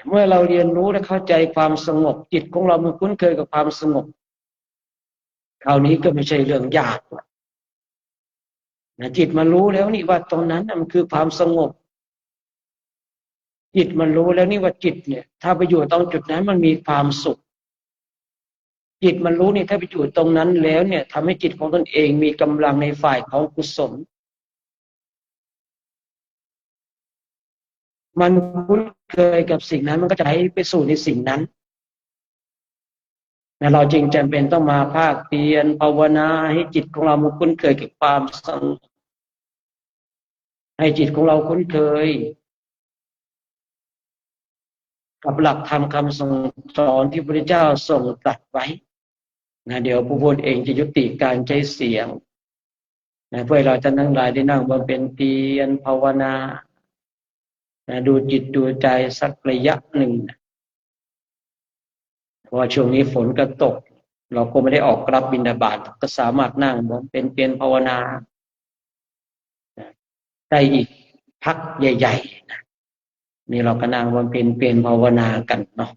เมื่อเราเรียนรู้และเข้าใจความสงบจิตของเรามันคุ้นเคยกับความสงบคราวนี้ก็ไม่ใช่เรื่องยากนะจิตมันรู้แล้วนี่ว่าตรงนั้นมันคือความสงบจิตมันรู้แล้วนี่ว่าจิตเนี่ยถ้าไปอยู่ตรงจุดนั้นมันมีความสุขจิตมันรู้นี่ถ้าไปอยู่ตรงนั้นแล้วเนี่ยทำให้จิตของตนเองมีกำลังในฝ่ายของกุศลมันคุ้นเคยกับสิ่งนั้นมันก็จะให้ไปสู่ในสิ่งนั้น เราจึงจำเป็นต้องมาภาคเพียรภาวนาให้จิตของเรามันคุ้นเคยกับความสงบให้จิตของเราคุ้นเคยกับหลักธรรมคำสอนที่พระพุทธเจ้าทรงตรัสไว้นะเดี๋ยวพระพุทธเองจะยุติการใช้เสียงนะเพื่อเราจะนั่งหลายได้นั่งบำเพ็ญเพียรภาวนานะดูจิตดูใจสักระยะหนึ่งนะเพราะว่าช่วงนี้ฝนก็ตกเราก็ไม่ได้ออกรับบิณฑบาตก็สามารถนั่งบำเพ็ญเพียรภาวนาได้อีกพักใหญ่ๆนะนี่เราก็นั่งบำเพ็ญเพียรภาวนากันเนาะ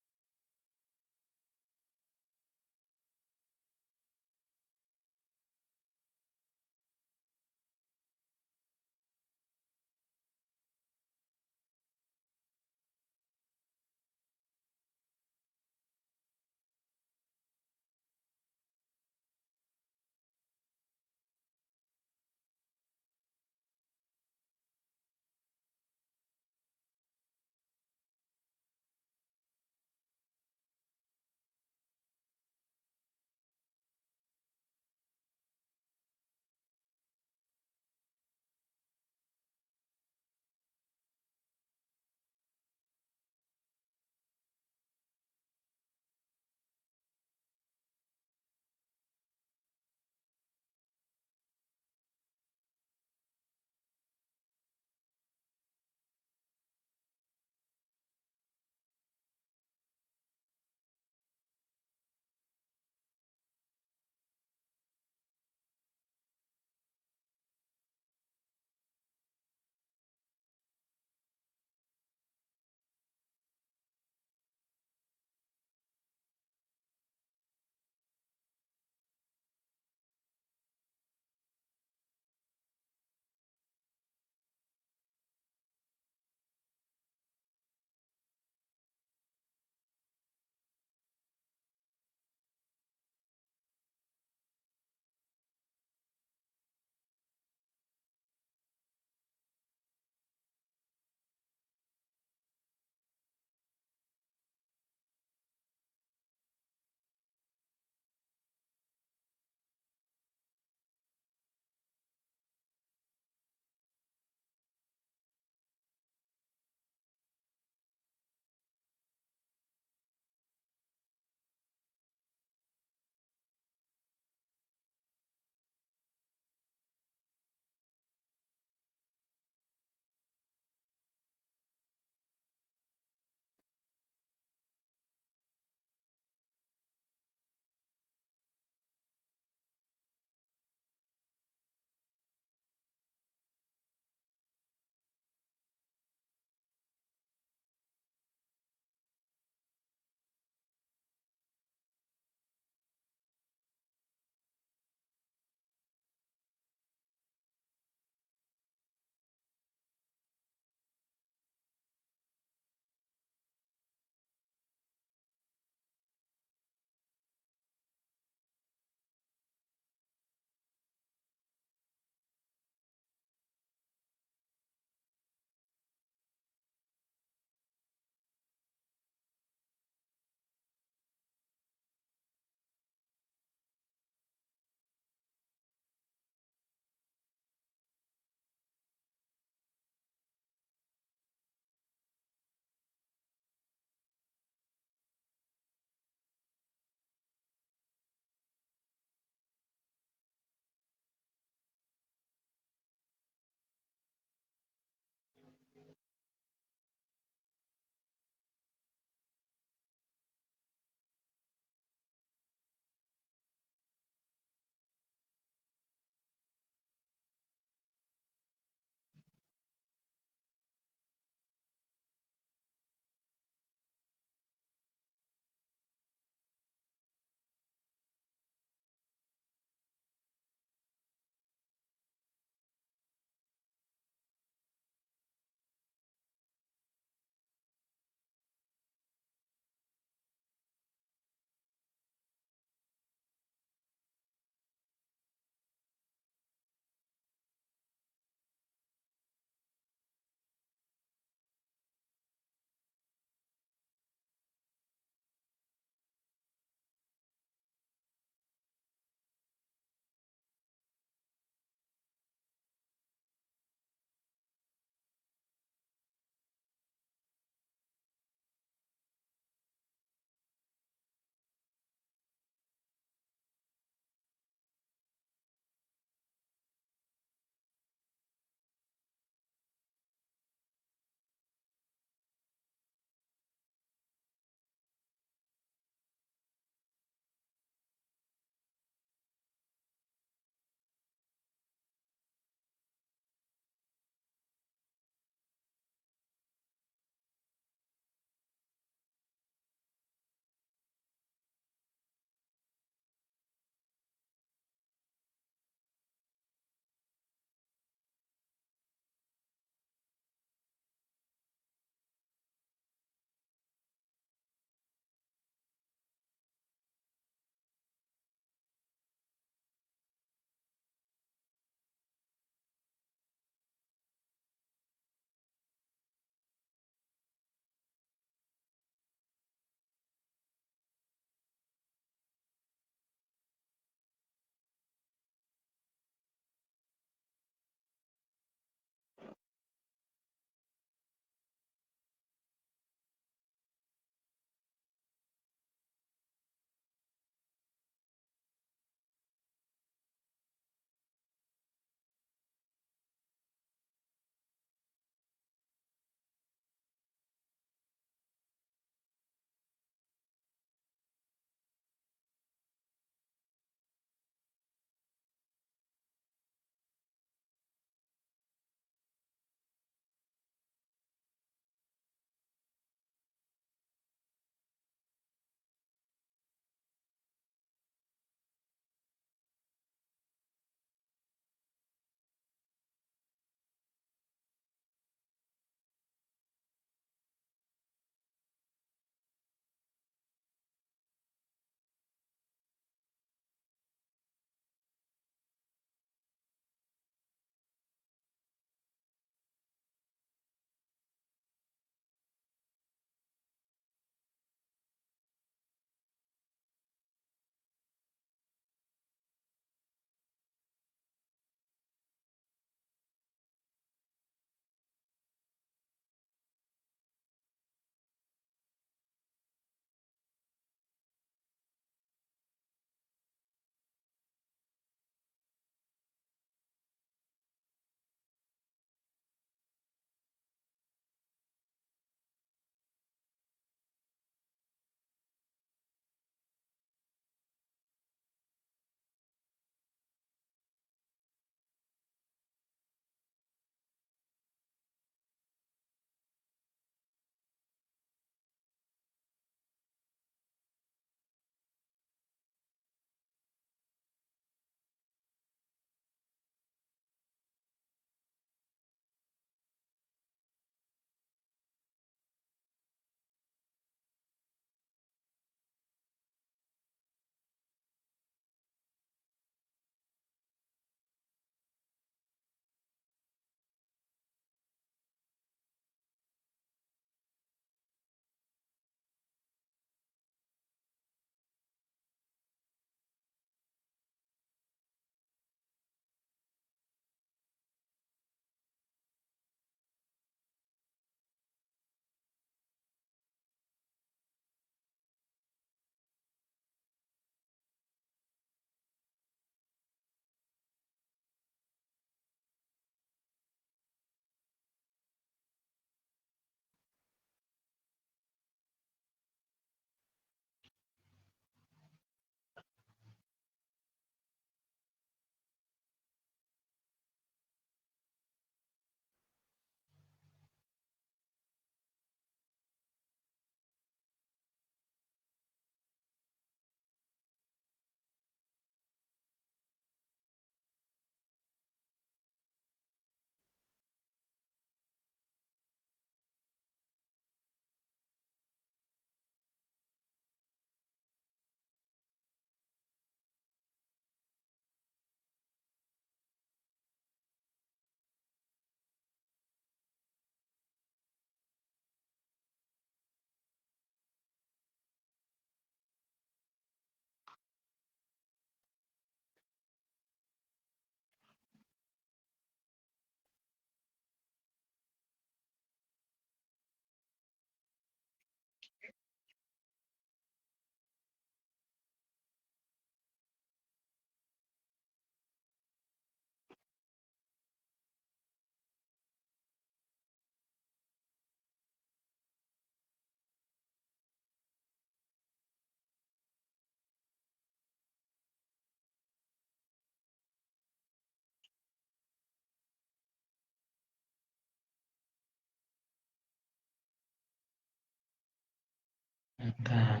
การ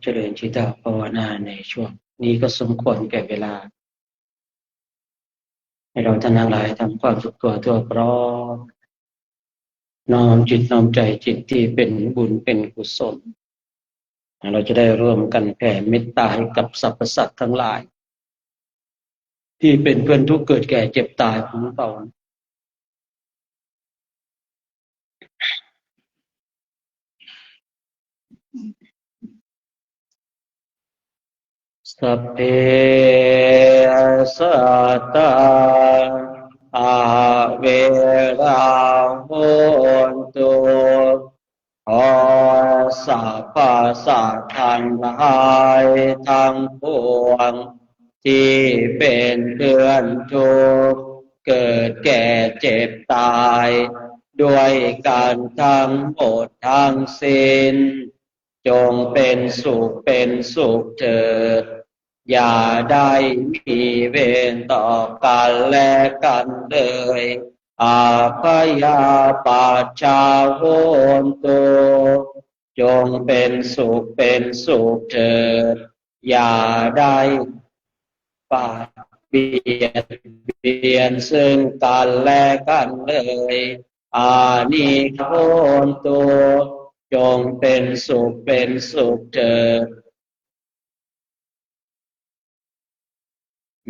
เจริญจิตภาวนาในช่วงนี้ก็สมควรแก่เวลาให้เราท่านทั้งหลายทำความสุขตัวทั่วพร้อมน้อมจิตน้อมใจจิตที่เป็นบุญเป็นกุศลเราจะได้ร่วมกันแผ่เมตตาให้กับสรรพสัตว์ทั้งหลายที่เป็นเพื่อนทุกข์เกิดแก่เจ็บตายของเราสัพเพสัตตาอาเวราโหนตุขอสัพพสัตว์ทั้งหลายทั้งปวงที่เป็นเพื่อนทุกข์เกิดแก่เจ็บตายด้วยกันทั้งหมดทั้งสิ้นจงเป็นสุขเถิดอย่าได้มีเวรต่อกันและกันเลยอาภยาปัจจาโหนตุจงเป็นสุขเถิดอย่าได้ปาดเบียนซึ่งกันและกันเลยอานิโคโนตุจงเป็นสุขเถิด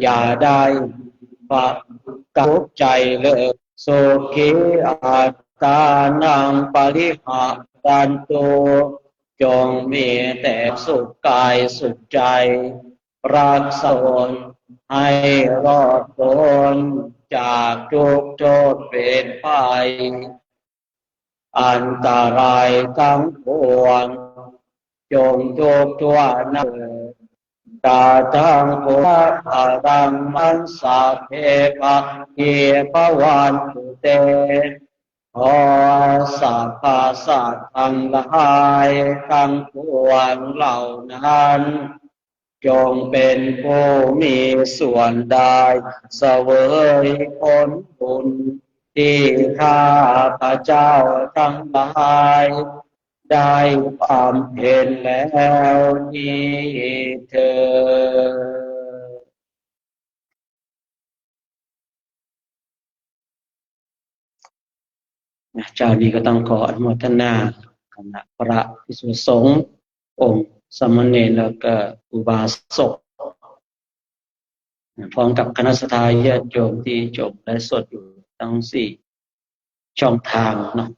อย่าได้ปะกับใจเลยสุขีอัตตานังปริหารันตุจงมีแต่สุขกายสุขใจรักษาให้รอดพ้นจากทุกข์โทษเป็นภัยอันตรายทั้งปวงจงทุกข์ทั่วหน้าตาทังโภอารังมันสาเพปะเยปวันตุเตขอสัพพสัตว์ทั้งหลายทั้งปวงเหล่านั้นจงเป็นผู้มีส่วนได้เสวยผลบุญที่ข้าพเจ้าทั้งหลายได้บำเพ็ญแล้วนี้เถิดเจ้านี้ก็ต้องขออนุโมทนาคณะพระภิกษุสงฆ์องค์สามเณรแล้วก็อุบาสกพร้อมกับคณะสัตยาญาติโยมที่ชมและสดอยู่ทั้ง4ช่องทางเนาะ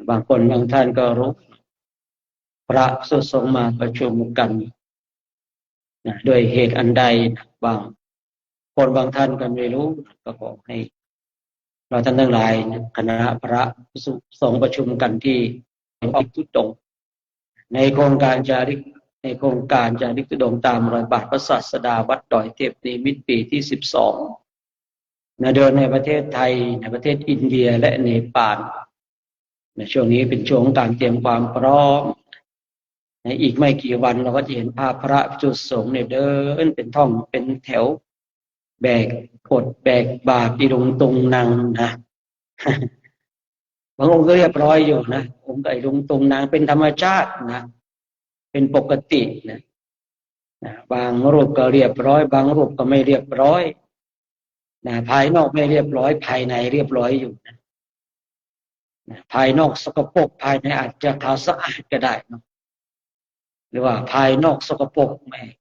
บางคนบางท่านก็รู้พระภิกษุสงฆ์มาประชุมกันด้วยเหตุอันใดบางคนบางท่านก็ไม่รู้ก็ขอให้เราท่านทั้งหลายคณะพระภิกษุสงฆ์ประชุมกันที่วัดทุดงค์ในโครงการจาริกทุดงค์ตามรอยบาทพระศาสดาวัดดอยเทพนิมิตรปีที่12เดินในประเทศไทยในประเทศอินเดียและเนปาลในช่วงนี้เป็นช่วงการเตรียมความพร้อมในอีกไม่กี่วันเราก็จะเห็นภาพพระภิกษุสงฆ์เดินเป็นท่องเป็นแถวแบกกดแบกบาตรอีรุงตุงนังนะบางองค์ก็เรียบร้อยอยู่นะองค์ไก่ลุงตุงนางเป็นธรรมชาตินะเป็นปกตินะบางรูปก็เรียบร้อยบางรูปก็ไม่เรียบร้อยนะภายนอกไม่เรียบร้อยภายในเรียบร้อยอยู่นะภายนอกสกปรกภายในอาจจะขาวสะอาดก็ได้นะหรือว่าภายนอกสกปรก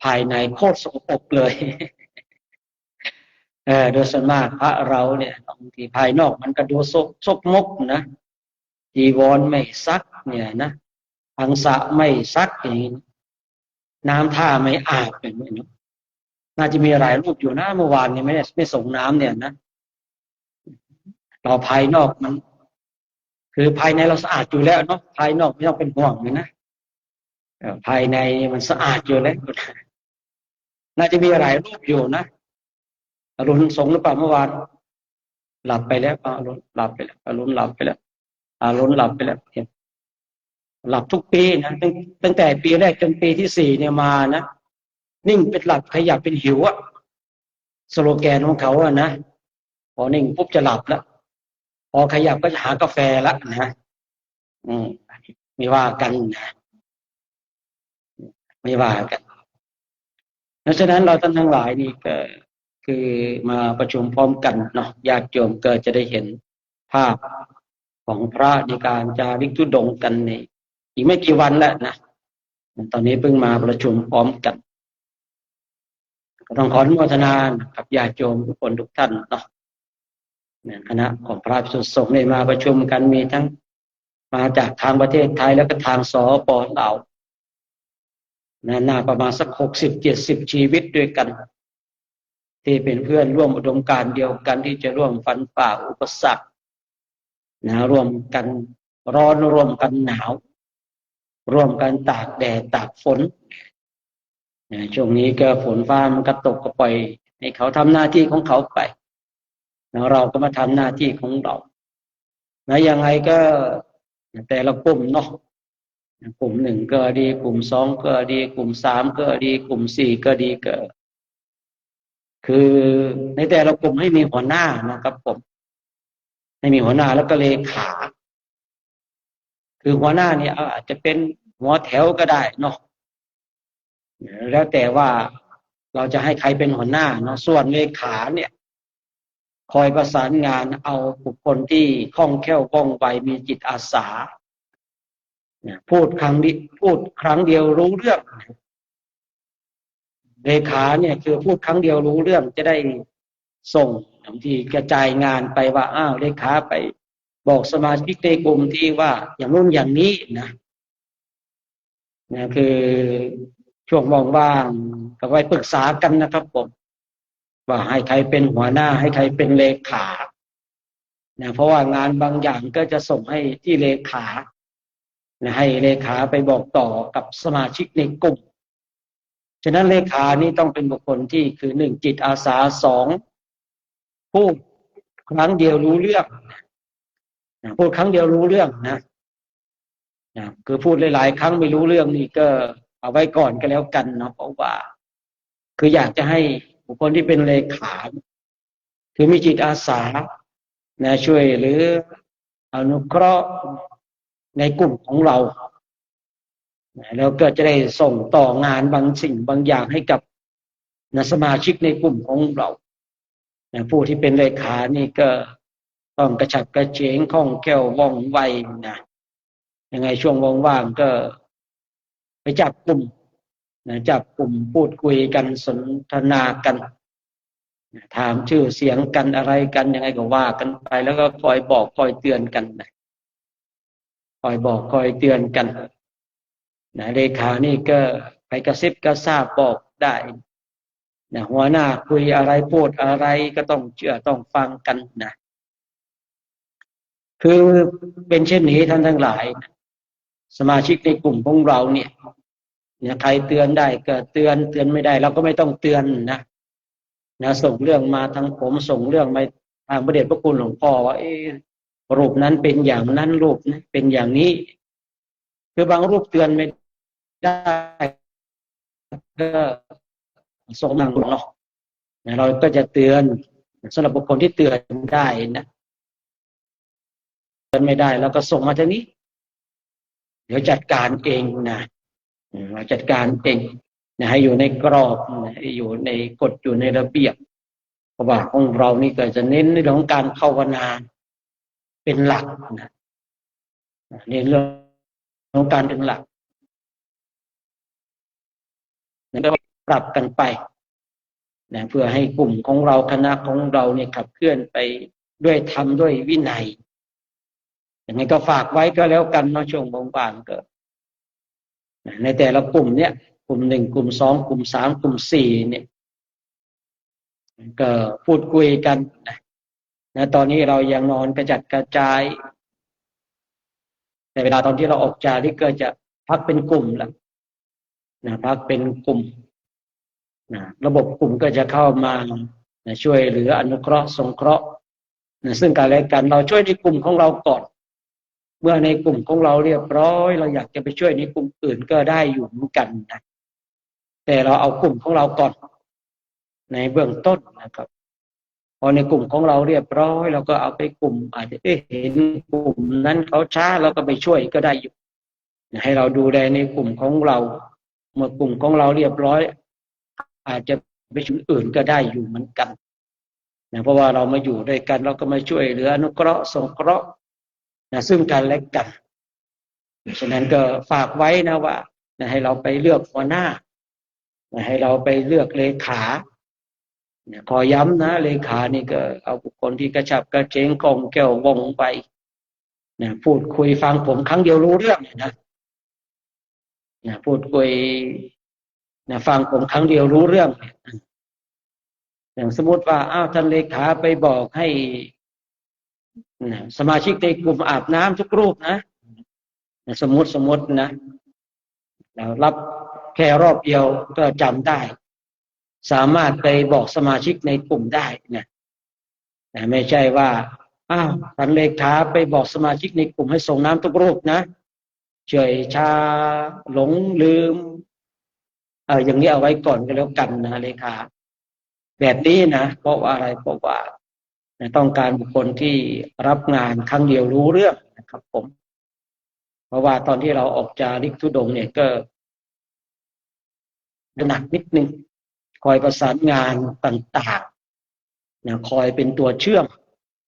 ภายในโคตรสกปรกเลยโดยส่วนมากพระเราเนี่ยบางทีภายนอกมันก็ดูซกมกนะจีวรไม่ซักเนี่ยนะอังสะไม่ซักอย่างนี้น้ำท่าไม่อาบเป็นไหมเนาะน่าจะมีหลายรูปอยู่นะเมื่อวานเนี่ยไม่ส่งน้ำเนี่ยนะเราภายนอกมันคือภายในเราสะอาดอยู่แล้วเนาะภายนอกไม่ต้องเป็นห่วงเลยนะภายในมันสะอาดอยู่แล้วน่าจะมีหลายรูปอยู่นะอรุณสงหรือเปล่าเมื่อวานหลับไปแล้วอรุณหลับไปแล้วอรุณหลับไปแล้วอรุณหลับไปแล้วเห็นหลับทุกปีนะตั้งแต่ปีแรกจนปีที่4เนี่ยมานะนิ่งเป็นหลับขยับเป็นหิวอะสโลแกนของเขาอะนะพอนิ่งปุ๊บจะหลับแล้วพอขยับก็จะหากาแฟละนะ อืมไม่ว่ากันนะไม่ว่ากันเพราะฉะนั้นเราท่านทั้งหลายนี่ก็คือมาประชุมพร้อมกันเนาะญาติโยมก็จะได้เห็นภาพของพระในการจาริกธุดงค์กันในอีกไม่กี่วันแล้วนะตอนนี้เพิ่งมาประชุมพร้อมกันก็ต้องขออนุโมทนากับญาติโยมทุกคนทุกท่านเนาะคณะของพระภิกษุสงฆ์ได้มาประชุมกันมีทั้งมาจากทางประเทศไทยแล้วก็ทางสป.ลาวน่าประมาณสัก60-70ชีวิตด้วยกันที่เป็นเพื่อนร่วมอุดมการณ์เดียวกันที่จะร่วมฟันฝ่าอุปสรรคร่วมกันร้อนร่วมกันหนาวร่วมกันตากแดดตากฝนช่วงนี้ก็ฝนฟ้ามันก็ตกก็ปล่อยให้เขาทำหน้าที่ของเขาไปแล้วเราก็มาทำหน้าที่ของเรายังไงก็แต่ละกลุ่มเนาะกลุ่ม1ก็ดีกลุ่ม2ก็ดีกลุ่ม3ก็ดีกลุ่ม4ก็ดีก็คือในแต่ละกลุ่มให้มีหัวหน้านะครับผมให้มีหัวหน้าแล้วก็เลขาคือหัวหน้าเนี่ยอาจจะเป็นหัวแถวก็ได้เนาะแล้วแต่ว่าเราจะให้ใครเป็นหัวหน้าเนาะส่วนเลขาเนี่ยคอยประสานงานเอาบุคคลที่คล่องแคล่วว่องไวมีจิตอาสาพูดครั้งเดียวรู้เรื่องเลขาเนี่ยคือพูดครั้งเดียวรู้เรื่องจะได้ส่งบางทีกระจายงานไปว่าอ้าวเลขาไปบอกสมาชิกในกลุ่มที่ว่าอย่างนู้นอย่างนี้นะคือช่วงว่างๆก็ไปปรึกษากันนะครับผมว่าให้ใครเป็นหัวหน้าให้ใครเป็นเลขาเพราะว่างานบางอย่างก็จะส่งให้ที่เลขาให้เลขาไปบอกต่อกับสมาชิกในกลุ่มฉะนั้นเลขานี่ต้องเป็นบุคคลที่คือ1จิตอาสา2พูดครั้งเดียวรู้เรื่องพูดครั้งเดียวรู้เรื่องนะคือพูดหลายๆครั้งไม่รู้เรื่องนี่ก็เอาไว้ก่อนก็แล้วกันเนาะเพราะว่าคืออยากจะให้บุคคลที่เป็นเลขาคือมีจิตอาสาช่วยหรืออนุเคราะห์ในกลุ่มของเราแล้วก็จะได้ส่งต่องานบางสิ่งบางอย่างให้กับสมาชิกในกลุ่มของเราผู้ที่เป็นเลขานี่ก็ต้องกระฉับกระเฉงคล่องแคล่วว่องไวนะยังไงช่วงว่างๆก็ไปจับกลุ่มพูดคุยกันสนทนากันถามชื่อเสียงกันอะไรกันยังไงก็ว่ากันไปแล้วก็คอยบอกคอยเตือนกันนะคอยบอกคอยเตือนกันเลขานี่ก็ไปกระซิบกระซาบบอกได้หัวหน้าคุยอะไรพูดอะไรก็ต้องเชื่อต้องฟังกันนะคือเป็นเช่นนี้ท่านทั้งหลายสมาชิกในกลุ่มของเราเนี่ยใครเตือนได้ก็เตือนไม่ได้เราก็ไม่ต้องเตือนนะส่งเรื่องมาทางผมส่งเรื่องมาทางพระเดชพระคุณหลวงพ่อว่ารูปนั้นเป็นอย่างนั้นรูปนั้นเป็นอย่างนี้คือบางรูปเตือนไม่ได้ก็ส่งมาเนาะเราก็จะเตือนสำหรับบุคคลที่เตือนได้นะเตือนไม่ได้แล้วก็ส่งมาทางนี้เดี๋ยวจัดการเองนะเราจัดการเองให้อยู่ในกรอบให้อยู่ในกฎอยู่ในระเบียบเพราะว่าของเรานี่ก็จะเน้นในเรื่องของการภาวนาเป็นหลักนะในเรื่องของการเป็นหลักแล้วก็ปรับกันไปเพื่อให้กลุ่มของเราคณะของเราเนี่ยขับเคลื่อนไปด้วยธรรมด้วยวินัยอย่างไรก็ฝากไว้ก็แล้วกันเนาะช่วงว่างๆก็ในแต่ละกลุ่มเนี่ยกลุ่ม1กลุ่ม2กลุ่ม3กลุ่ม4เนี่ยก็พูดคุยกันนะตอนนี้เรายังนอนกระจัดกระจายแต่เวลาตอนที่เราออกจาริกก็จะพักเป็นกลุ่มละพักเป็นกลุ่มระบบกลุ่มก็จะเข้ามาช่วยเหลืออนุเคราะห์สงเคราะห์ซึ่งกันและกันเราช่วยในกลุ่มของเราก่อนเมื่อในกลุ่มของเราเรียบร้อยเราอยากจะไปช่วยในกลุ่มอื่นก็ได้อยู่เหมือนกันนะแต่เราเอากลุ่มของเราก่อนในเบื้องต้นนะครับ พอในกลุ่มของเราเรียบร้อยเราก็เอาไปกลุ่มอาจจะเห็นกลุ่มนั้นเขาช้าเราก็ไปช่วยก็ได้อยู่ให้เราดูแลในกลุ่มของเราเมื่อกลุ่มของเราเรียบร้อยอาจจะไปชุมอื่นก็ได้อยู่เหมือนกันนะเพราะว่าเรามาอยู่ด้วยกันเราก็มาช่วยเหลืออนุเคราะห์สงเคราะห์นะซึ่งกันและกันฉะนั้นก็ฝากไว้นะว่านะให้เราไปเลือกหัวหน้านะให้เราไปเลือกเลขาขอย้ำนะเลขานี่ก็เอาบุคคลที่กระฉับกระเฉงกล่องแก้ววงไปนะพูดคุยฟังผมครั้งเดียวรู้เรื่องนะพูดคุยนะฟังผมครั้งเดียวรู้เรื่องอย่างสมมติว่าอ้าวท่านเลขาไปบอกให้นะสมาชิกในกลุ่มอาบน้ำทุกรูปนะสมมตินะเรารับแค่รอบเดียวก็จำได้สามารถไปบอกสมาชิกในกลุ่มได้นะไม่ใช่ว่าอ้าวท่านเลขาไปบอกสมาชิกในกลุ่มให้ส่งน้ำทุกรูปนะเฉยชาหลงลืมอย่างนี้เอาไว้ก่อนก็แล้วกันนะเลขาแบบนี้นะเพราะว่าอะไรเพราะว่าต้องการบุคคลที่รับงานครั้งเดียวรู้เรื่องนะครับผมเพราะว่าตอนที่เราออกจาริกธุดงค์เนี่ยก็หนักนิดนึงคอยประสานงานต่างๆนะคอยเป็นตัวเชื่อม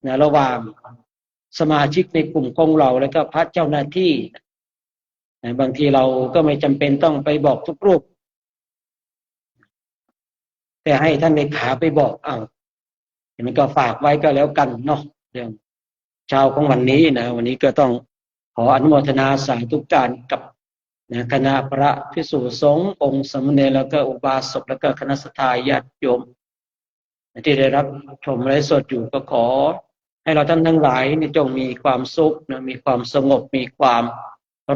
นะระหว่างสมาชิกในกลุ่มของเราแล้วก็พระเจ้าหน้าที่นะบางทีเราก็ไม่จำเป็นต้องไปบอกทุกรูปแต่ให้ท่านเลขาไปบอกมันก็ฝากไว้ก็แล้วกันเนาะเรื่องเช้าของวันนี้นะวันนี้ก็ต้องขออนุโมทนาสาธุการกับคณะพระภิกษุสงฆ์องค์สามเณรแล้วก็อุบาสกแล้วก็คณะสัตยาญาติโยมที่ได้รับชมไลฟ์สดอยู่ก็ขอให้เราท่านทั้งหลายนี่จงมีความสุขนะมีความสงบมีความ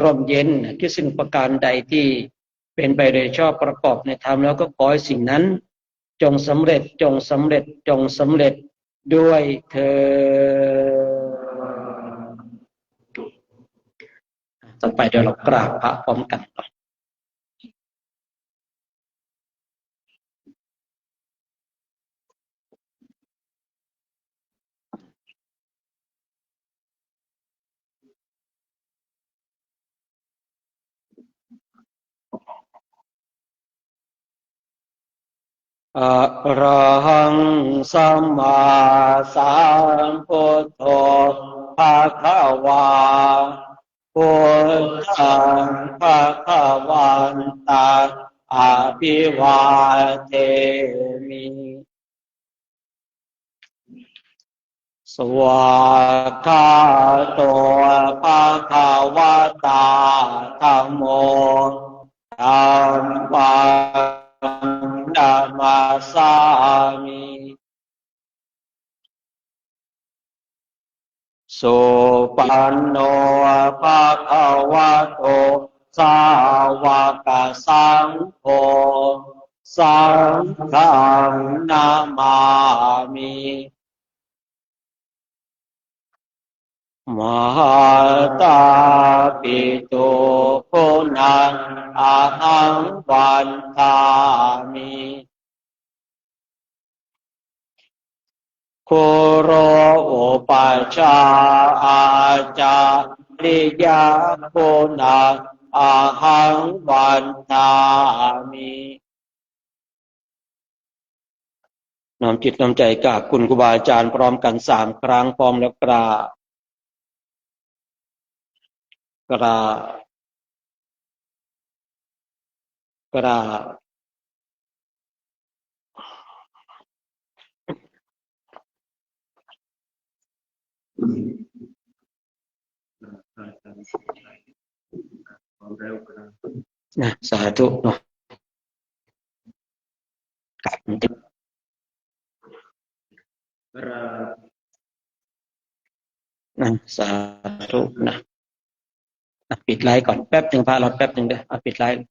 ร่มเย็นที่สิ่งประการใดที่เป็นไปโดยชอบประกอบในธรรมแล้วก็ขอให้สิ่งนั้นจงสำเร็จจงสำเร็จจงสำเร็จด้วยเธอต่อไปเดี๋ยวเรากราบพระพร้อมกันก่อนอะระหังสัมมาสัมพุทโธภะคะวาพุทธังภะคะวันตังอะภิวาเทมิสวากขาโตภะคะวะตาธัมโมธัมมังนามาสามิสุปันโนภะคะวะโตสาวกสังโฆสังฆังนามามิมหาตาปิตุปุนังอะหังวันทามิคุโรอุปัชฌาย์อาจาริยปุนังอะหังวันทามิน้อมจิตน้อมใจกราบคุณครูบาอาจารย์พร้อมกัน3 ครั้งพร้อมแล้วกราบสาธุเนาะสาธุนะปิดไลฟ์ก่อนแป๊บนึงพระเราแป๊บนึงเด้อปิดไลฟ์